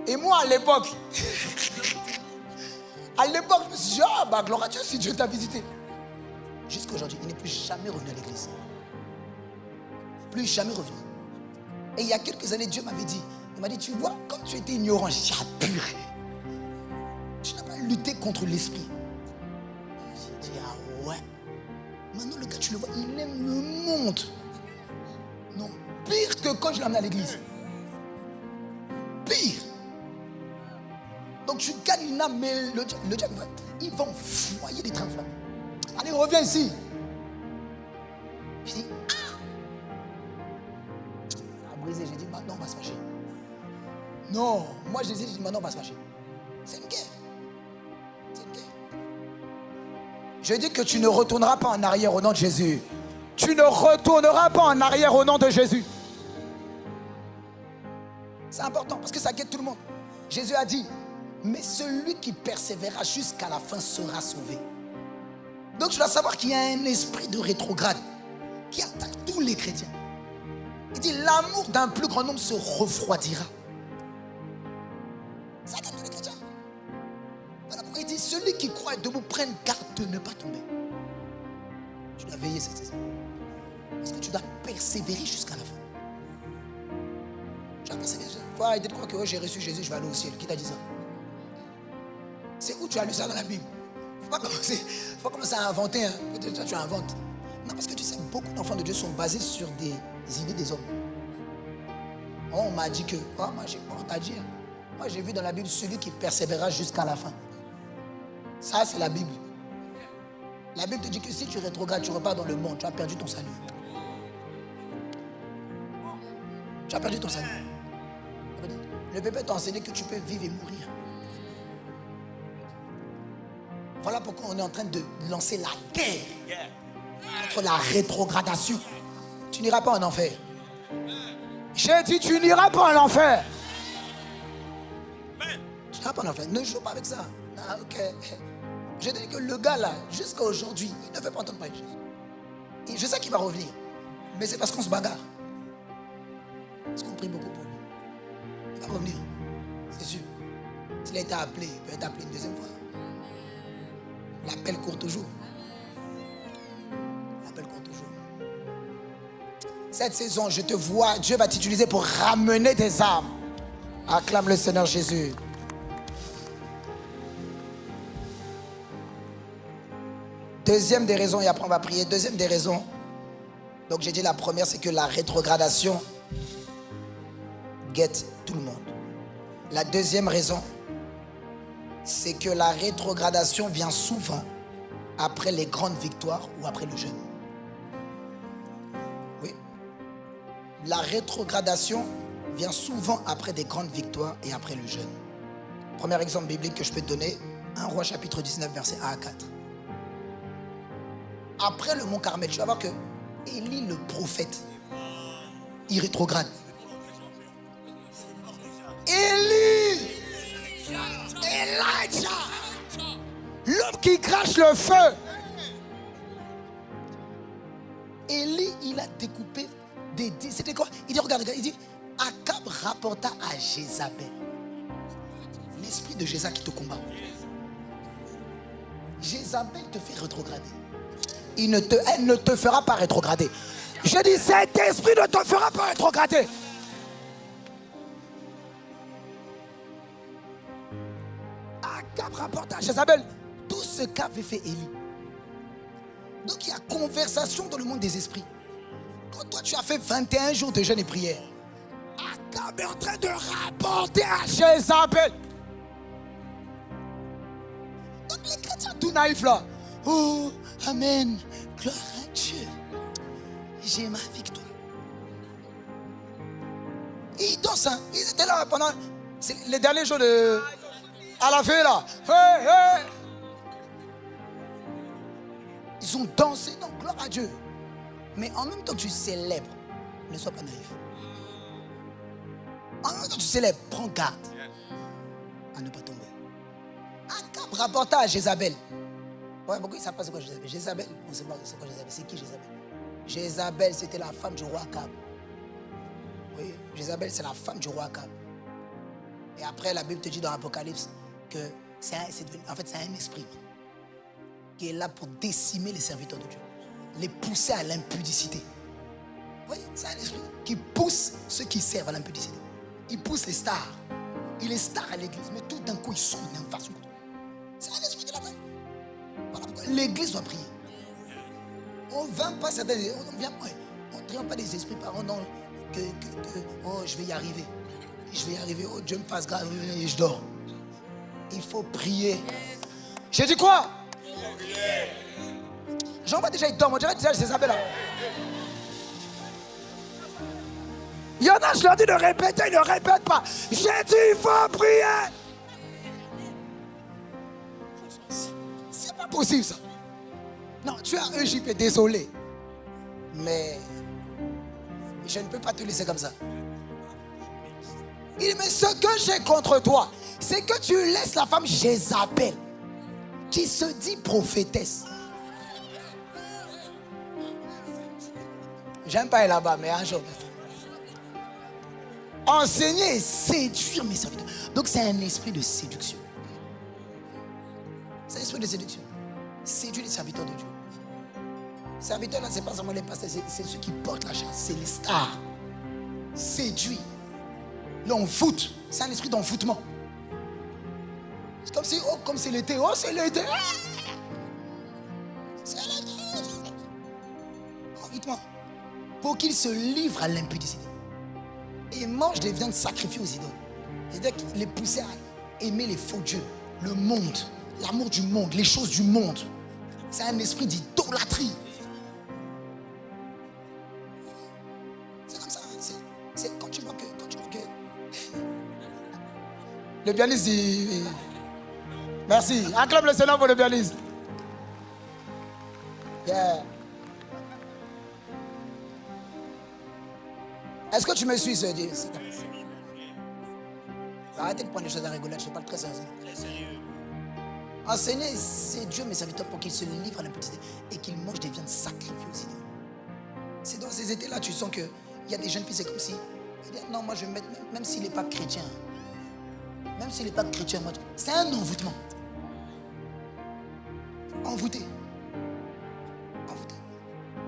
Speaker 1: Et moi, à l'époque, je me suis dit, gloire à Dieu si Dieu t'a visité. Jusqu'à aujourd'hui, il n'est plus jamais revenu à l'église. Plus jamais revenu. Et il y a quelques années, Dieu m'avait dit, il m'a dit, tu vois, comme tu étais ignorant, j'ai dit, purée. Tu n'as pas lutté contre l'esprit. J'ai dit, ouais. Maintenant, le gars, tu le vois, il aime le monde. Non, pire que quand je l'ai amené à l'église. Pire. Donc, tu gagnes une âme, mais le diable, il va envoyer des trains flammes. Allez, reviens ici. Je dis, brisé, j'ai dit maintenant on va se fâcher. Non, moi je dis maintenant on va se fâcher. C'est une guerre. C'est une guerre. Je dis que tu ne retourneras pas en arrière au nom de Jésus. Tu ne retourneras pas en arrière au nom de Jésus. C'est important parce que ça guette tout le monde. Jésus a dit, mais celui qui persévérera jusqu'à la fin sera sauvé. Donc tu dois savoir qu'il y a un esprit de rétrograde qui attaque tous les chrétiens. Il dit, l'amour d'un plus grand nombre se refroidira. Ça attaque tous les chrétiens. Voilà pourquoi il dit, celui qui croit être debout, prenne garde de ne pas tomber. Tu dois veiller cette saison. Parce que tu dois persévérer jusqu'à la fin. Tu dois persévérer. Il faut arrêter de croire que j'ai reçu Jésus, je vais aller au ciel. Qui t'a dit ça? C'est où tu as lu ça dans la Bible? Il ne faut pas commencer à inventer. Hein. Peut-être tu inventes. Non, parce que tu sais, beaucoup d'enfants de Dieu sont basés sur des idées des hommes. On m'a dit que... on t'a dit. Hein. Moi, j'ai vu dans la Bible celui qui persévérera jusqu'à la fin. Ça, c'est la Bible. La Bible te dit que si tu rétrogrades, tu repars dans le monde, tu as perdu ton salut. Tu as perdu ton salut. Le bébé t'a enseigné que tu peux vivre et mourir. Voilà pourquoi on est en train de lancer la guerre contre la rétrogradation. Tu n'iras pas en enfer. J'ai dit, tu n'iras pas en enfer. Tu n'iras pas en enfer. Ne joue pas avec ça. Ah, ok. Je dis que le gars là, jusqu'à aujourd'hui, il ne veut pas entendre parler de Jésus. Et je sais qu'il va revenir. Mais c'est parce qu'on se bagarre. Parce qu'on prie beaucoup pour lui. Il va revenir. C'est sûr. S'il a été appelé, il peut être appelé une deuxième fois. L'appel court toujours. L'appel court toujours. Cette saison, je te vois, Dieu va t'utiliser pour ramener des âmes. Acclame le Seigneur Jésus. Deuxième des raisons, et après on va prier. Deuxième des raisons. Donc j'ai dit la première, c'est que la rétrogradation guette tout le monde. La deuxième raison, c'est que la rétrogradation vient souvent après les grandes victoires ou après le jeûne. Oui. La rétrogradation vient souvent après des grandes victoires et après le jeûne. Premier exemple biblique que je peux te donner, 1 Roi chapitre 19, verset 1 à 4. Après le mont Carmel, tu vas voir que Élie le prophète, il rétrograde. Élie, Elijah, l'homme qui crache le feu. Élie, il a découpé des... C'était quoi? Il dit, regarde, il dit, Akab rapporta à Jézabel. L'esprit de Jézabel qui te combat. Jézabel te fait rétrograder. Elle ne te fera pas rétrograder. Je dis, cet esprit ne te fera pas rétrograder. Akab rapporta à Jézabel tout ce qu'avait fait Élie. Donc il y a conversation dans le monde des esprits. Quand toi tu as fait 21 jours de jeûne et prière, Akab est en train de rapporter à Jézabel. Donc les chrétiens tout naïfs là. Oh, amen, gloire à Dieu. J'ai ma victoire. Et ils dansent, hein. Ils étaient là pendant les derniers jours de... à la veille là. Hey, hey. Ils ont dansé, non, gloire à Dieu. Mais en même temps que tu célèbres, ne sois pas naïf. En même temps que tu célèbres, prends garde à ne pas tomber. Akab rapporta à Jézabel. Ouais, pourquoi ils ne savent pas c'est quoi Jézabel? Jézabel, on ne sait pas c'est quoi Jézabel. C'est qui Jézabel? Jézabel, c'était la femme du roi Akab. Oui, Jézabel, c'est la femme du roi Akab. Et après, la Bible te dit dans l'Apocalypse que c'est un esprit qui est là pour décimer les serviteurs de Dieu, les pousser à l'impudicité. Oui, c'est un esprit qui pousse ceux qui servent à l'impudicité. Il pousse les stars. Il est star à l'église, mais tout d'un coup, ils sont d'une façon. C'est un esprit de la main. Voilà pourquoi l'église doit prier. On ne vient pas certains, on ne triomphe pas des esprits par non, oh, je vais y arriver. Je vais y arriver, oh, Dieu me fasse grâce, et je dors. Il faut prier. J'ai dit quoi? J'en vois déjà, il dort. Moi, déjà, Jézabel là. Il y en a, je leur dis de répéter, ils ne répètent pas. J'ai dit, il faut prier. C'est pas possible ça. Non, tu es un EJP, désolé. Mais je ne peux pas te laisser comme ça. Il dit, mais ce que j'ai contre toi, c'est que tu laisses la femme Jézabel, qui se dit prophétesse. J'aime pas aller là-bas, mais un jour. Enseigner et séduire mes serviteurs. Donc c'est un esprit de séduction. C'est un esprit de séduction. Séduire les serviteurs de Dieu. Les serviteurs là, c'est pas seulement les pasteurs, c'est ceux qui portent la chasse, c'est les stars. Séduit. L'envoûte. C'est un esprit d'envoûtement. C'est comme si, oh, comme c'est l'été, oh, c'est l'été. C'est l'été. Envoûtement. Pour qu'ils se livrent à l'impudicité. Et mangent des viandes sacrifiées aux idoles. C'est-à-dire qu'ils les poussaient à aimer les faux dieux, le monde, l'amour du monde, les choses du monde. C'est un esprit d'idolâtrie. C'est comme ça. C'est quand tu vois que le pianiste dit... Merci. Acclame le Seigneur pour le pianiste. Yeah. Est-ce que tu me suis, ce Dieu? Arrêtez de prendre les choses à rigoler, je parle très sérieux. Enseigner, c'est Dieu, mes serviteurs, pour qu'ils se livrent à l'impudicité et qu'ils mangent des viandes sacrifiées aux idoles. C'est dans ces étés-là, tu sens qu'il y a des jeunes filles, c'est comme si, non, moi je vais mettre, même s'il n'est pas chrétien, moi, c'est un envoûtement. Envoûté.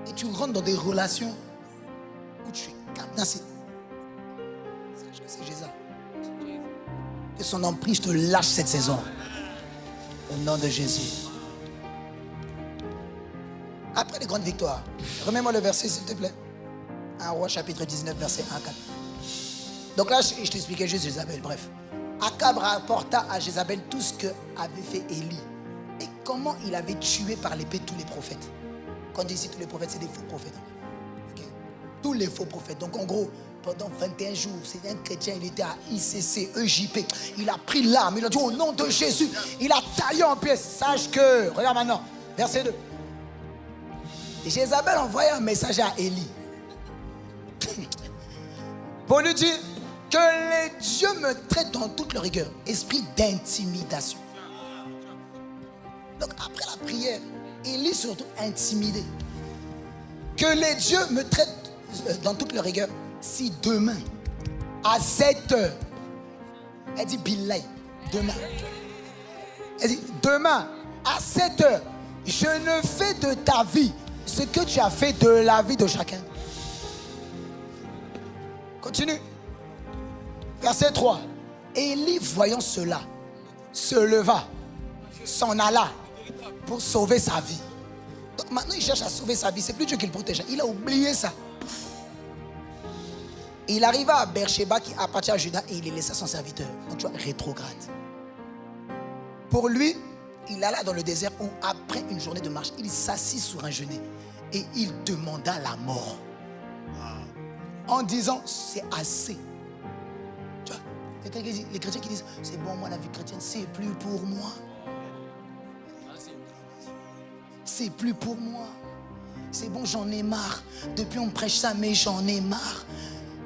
Speaker 1: Et tu rentres dans des relations où tu es cadenassé. Sache que c'est Jésus. Que son emprise te lâche cette saison. Au nom de Jésus. Après les grandes victoires, remets-moi le verset s'il te plaît. 1 Roi chapitre 19 verset 1 à 4. Donc là, je t'expliquais juste Jézabel, bref. Akab rapporta à Jézabel tout ce que avait fait Élie et comment il avait tué par l'épée tous les prophètes. Quand on dit ici tous les prophètes, c'est des faux prophètes. Okay? Tous les faux prophètes. Donc en gros, pendant 21 jours, c'est un chrétien, il était à ICC, EJP. Il a pris l'arme, il a dit au nom de Jésus, il a taillé en pièces. Sache que, regarde maintenant, verset 2. Jézabel envoya un message à Élie pour lui dire que les dieux me traitent dans toute leur rigueur. Esprit d'intimidation. Donc après la prière, Élie surtout intimidé. Que les dieux me traitent dans toute leur rigueur. Si demain, à 7 heures, elle dit Billahi, demain. Elle dit demain, à 7 heures, je ne fais de ta vie ce que tu as fait de la vie de chacun. Continue. Verset 3. Élie, voyant cela, se leva, s'en alla pour sauver sa vie. Donc maintenant, il cherche à sauver sa vie. C'est plus Dieu qui le protège. Il a oublié ça. Il arriva à Beersheba qui appartient à Juda et il les laissa son serviteur. Donc tu vois, rétrograde. Pour lui, il alla dans le désert où, après une journée de marche, il s'assit sur un genêt et il demanda la mort. En disant, c'est assez. Tu vois, les chrétiens qui disent, c'est bon, moi la vie chrétienne, c'est plus pour moi. C'est plus pour moi. C'est bon, j'en ai marre. Depuis on me prêche ça, mais j'en ai marre.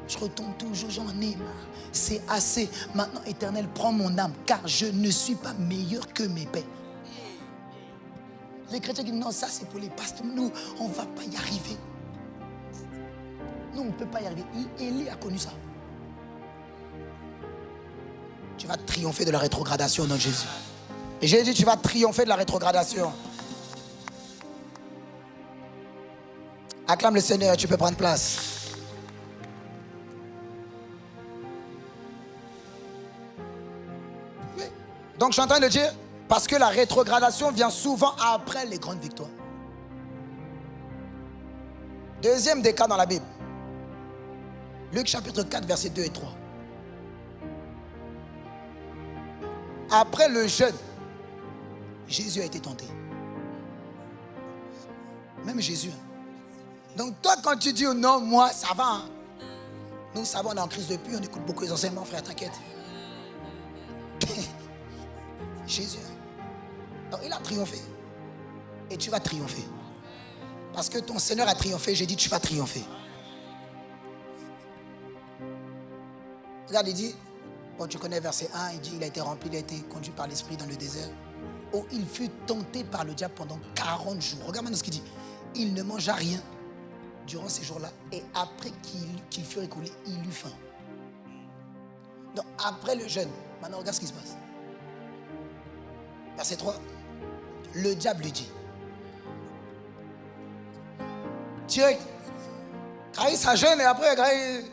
Speaker 1: Je retombe toujours, j'en ai marre. C'est assez. Maintenant, Éternel, prends mon âme, car je ne suis pas meilleur que mes pères. Les chrétiens qui disent, non, ça c'est pour les pasteurs. Nous, on ne va pas y arriver. Nous, on ne peut pas y arriver. Élie a connu ça. Tu vas triompher de la rétrogradation au nom de Jésus. Et j'ai dit, tu vas triompher de la rétrogradation. Acclame le Seigneur et tu peux prendre place. Oui. Donc je suis en train de dire, parce que la rétrogradation vient souvent après les grandes victoires. Deuxième des cas dans la Bible. Luc chapitre 4, versets 2 et 3. Après le jeûne, Jésus a été tenté. Même Jésus. Donc toi, quand tu dis oh non, moi, ça va. Hein. Nous, ça va, on est en crise depuis, on écoute beaucoup les enseignements, frère, t'inquiète. Jésus. Donc il a triomphé. Et tu vas triompher. Parce que ton Seigneur a triomphé, j'ai dit tu vas triompher. Regarde, il dit, bon, tu connais verset 1, il dit, il a été rempli, il a été conduit par l'Esprit dans le désert, où il fut tenté par le diable pendant 40 jours. Regarde maintenant ce qu'il dit. Il ne mangea rien durant ces jours-là, et après qu'il fut écoulé, il eut faim. Donc, après le jeûne, maintenant, regarde ce qui se passe. Verset 3, le diable lui dit, direct, quand il ça jeûne, et après, quand il,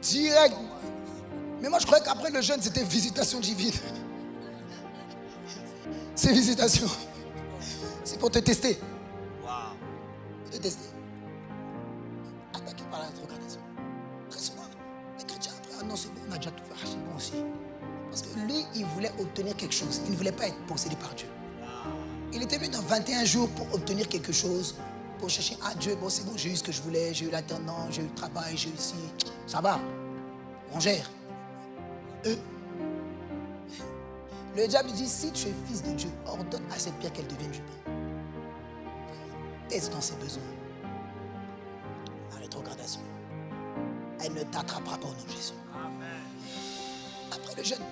Speaker 1: direct. Mais moi, je croyais qu'après le jeûne, c'était visitation divine. C'est visitation. C'est pour te tester.
Speaker 3: Wow.
Speaker 1: Pour te tester. Attaqué par la rétrogradation. Très souvent, les chrétiens après, ah non, c'est bon, on a déjà tout fait. Ah, c'est bon aussi. Parce que lui, il voulait obtenir quelque chose. Il ne voulait pas être possédé par Dieu. Il était venu dans 21 jours pour obtenir quelque chose, pour chercher, ah Dieu, bon, c'est bon, j'ai eu ce que je voulais, j'ai eu l'alternance, j'ai eu le travail, j'ai eu ici. Ça va, on gère. Eux, Le diable dit, si tu es fils de Dieu, ordonne à cette pierre qu'elle devienne du pain. Teste dans ses besoins. La rétrogradation. Elle ne t'attrapera pas au nom de Jésus. Après le jeûne,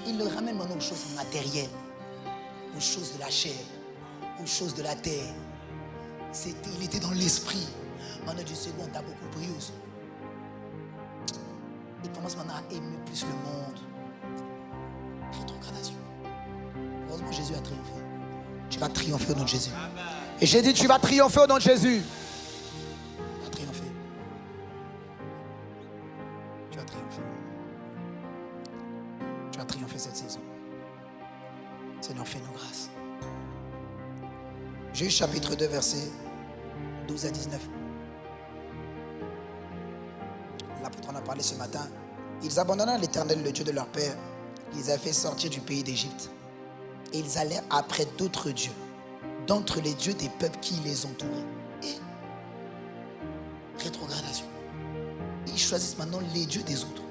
Speaker 1: il le ramène maintenant aux choses matérielles, aux choses de la chair, aux choses de la terre. Il était dans l'esprit. Maintenant, Dieu sait bon, t'as beaucoup prié aussi. Il commence maintenant à aimer plus le monde. Rétrogradation. Heureusement, Jésus a triomphé. Tu vas triompher au nom de Jésus. Et j'ai dit, tu vas triompher au nom de Jésus. Tu vas triompher. Tu vas triompher. Tu vas triompher cette saison. Seigneur, fais-nous grâce. Juge chapitre 2, versets 12 à 19. L'apôtre en a parlé ce matin. Ils abandonnèrent l'Éternel, le Dieu de leur père. Ils avaient fait sortir du pays d'Égypte. Et ils allèrent après d'autres dieux, d'entre les dieux des peuples qui les entouraient. Et rétrogradation. Ils choisissent maintenant les dieux des autres.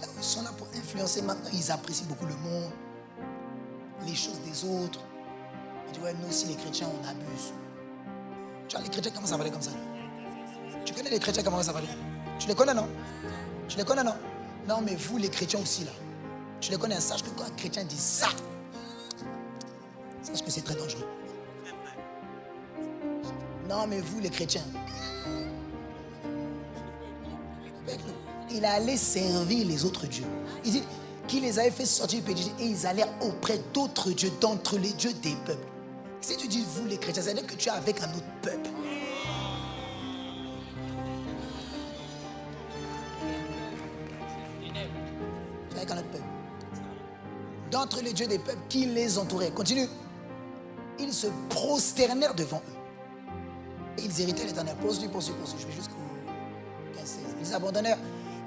Speaker 1: Là, ils sont là pour influencer. Maintenant, ils apprécient beaucoup le monde, les choses des autres. Ils disent, ouais, nous aussi, les chrétiens, on abuse. Tu vois, les chrétiens, comment ça va aller comme ça? Tu connais les chrétiens, comment ça va aller? Tu les connais, non? Tu les connais, non? Non, mais vous, les chrétiens aussi, là. Tu les connais. Sache que quand un chrétien dit ça, sache que c'est très dangereux. Non, mais vous, les chrétiens. Il allait servir les autres dieux. Il dit qu'il les avait fait sortir du pays et ils allaient auprès d'autres dieux, d'entre les dieux des peuples. Si tu dis vous, les chrétiens, ça veut dire que tu es avec un autre peuple. Tu es avec un autre peuple. D'entre les dieux des peuples qui les entouraient. Continue. Ils se prosternèrent devant eux. Et ils héritaient l'Éternel. Poursuis. Je vais jusqu'au 15-16. Ils abandonnèrent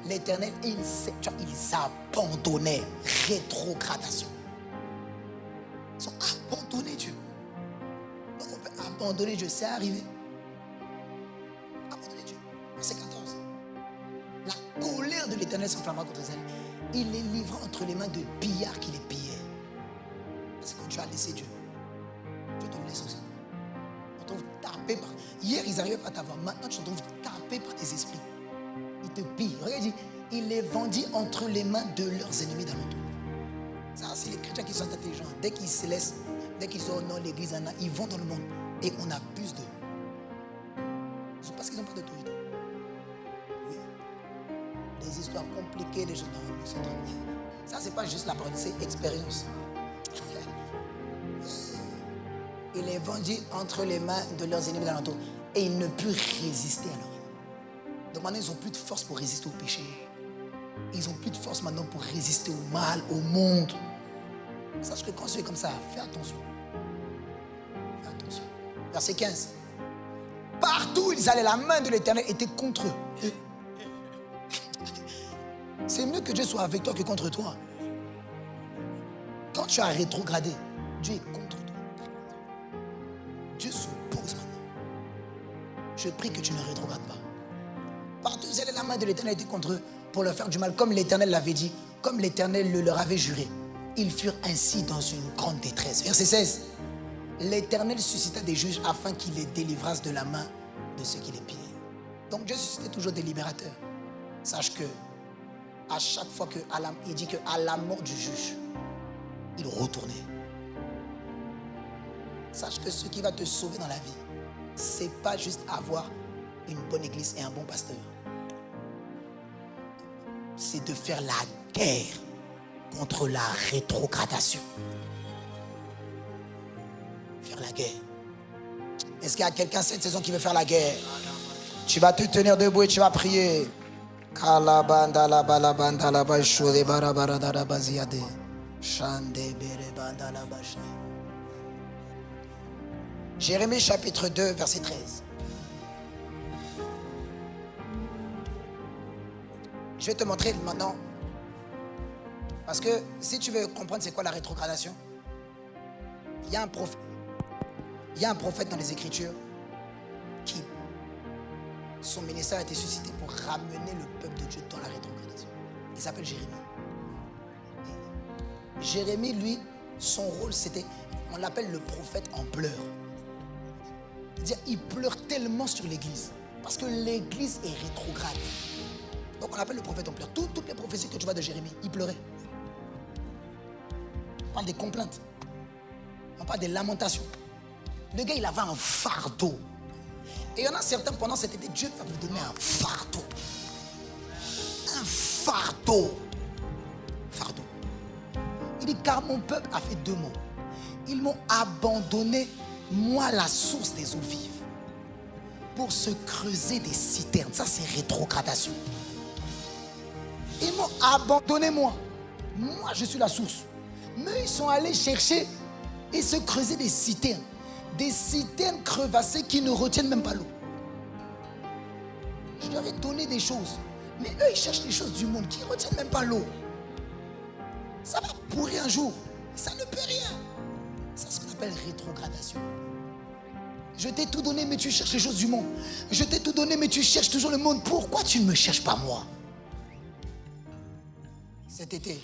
Speaker 1: l'Éternel et ils abandonnèrent. Rétrogradation. Ils ont abandonné Dieu. Donc on peut abandonner Dieu. C'est arrivé. Abandonner Dieu. Verset 14. La colère de l'Éternel s'enflamma contre Israël. Il les livra entre les mains de pillards qui les pillaient. Parce que tu as laissé Dieu. Dieu te laisse aussi. On te trouve tapé par... Hier, ils n'arrivaient pas à t'avoir. Maintenant, tu te trouves tapé par tes esprits. Ils te pillent. Regarde, il dit, il les vendit entre les mains de leurs ennemis d'alentour. Ça, c'est les chrétiens qui sont intelligents. Dès qu'ils se laissent, dès qu'ils sont dans l'église, ils vont dans le monde. Et on abuse d'eux. C'est parce qu'ils n'ont pas d'autorité. Oui. Des histoires compliquées, des choses dans le monde. Ça, c'est pas juste la parole, c'est expérience. Il les vendit entre les mains de leurs ennemis d'alentour. Et ils ne purent résister à leur ennemi. Donc maintenant, ils n'ont plus de force pour résister au péché. Ils n'ont plus de force maintenant pour résister au mal, au monde. Sache que quand tu es comme ça, fais attention. Fais attention. Verset 15. Partout où ils allaient, la main de l'Éternel était contre eux. C'est mieux que Dieu soit avec toi que contre toi. Quand tu as rétrogradé, Dieu est contre toi. Dieu s'oppose maintenant. Je prie que tu ne rétrogrades pas. Partout où ils allaient, la main de l'Éternel était contre eux pour leur faire du mal, comme l'Éternel l'avait dit, comme l'Éternel le leur avait juré. Ils furent ainsi dans une grande détresse. Verset 16. L'Éternel suscita des juges afin qu'ils les délivrassent de la main de ceux qui les pillaient. Donc Dieu suscitait toujours des libérateurs. Sache que à chaque fois il dit qu'à la mort du juge, il retournait. Sache que ce qui va te sauver dans la vie, c'est pas juste avoir une bonne église et un bon pasteur. C'est de faire la guerre contre la rétrogradation. Faire la guerre. Est-ce qu'il y a quelqu'un cette saison qui veut faire la guerre? Tu vas te tenir debout et tu vas prier. Jérémie chapitre 2, verset 13. Je vais te montrer maintenant. Parce que si tu veux comprendre c'est quoi la rétrogradation, il y a un prophète dans les Écritures qui, son ministère a été suscité pour ramener le peuple de Dieu dans la rétrogradation. Il s'appelle Jérémie. Jérémie, lui, son rôle, c'était, on l'appelle le prophète en pleurs. C'est-à-dire, il pleure tellement sur l'église. Parce que l'église est rétrograde. Donc on l'appelle le prophète en pleurs. Toutes les prophéties que tu vois de Jérémie, il pleurait. On parle des complaintes. On parle des lamentations. Le gars, il avait un fardeau. Et il y en a certains, pendant cet été, Dieu va vous donner un fardeau. Un fardeau. Fardeau. Il dit, car mon peuple a fait 2 mots. Ils m'ont abandonné, moi, la source des eaux vives, pour se creuser des citernes. Ça, c'est rétrogradation. Ils m'ont abandonné, moi. Moi, je suis la source. Mais ils sont allés chercher et se creuser des citernes. Des citernes crevassées qui ne retiennent même pas l'eau. Je leur ai donné des choses. Mais eux, ils cherchent des choses du monde qui ne retiennent même pas l'eau. Ça va pourrir un jour. Ça ne peut rien. C'est ce qu'on appelle rétrogradation. Je t'ai tout donné, mais tu cherches les choses du monde. Je t'ai tout donné, mais tu cherches toujours le monde. Pourquoi tu ne me cherches pas moi? Cet été,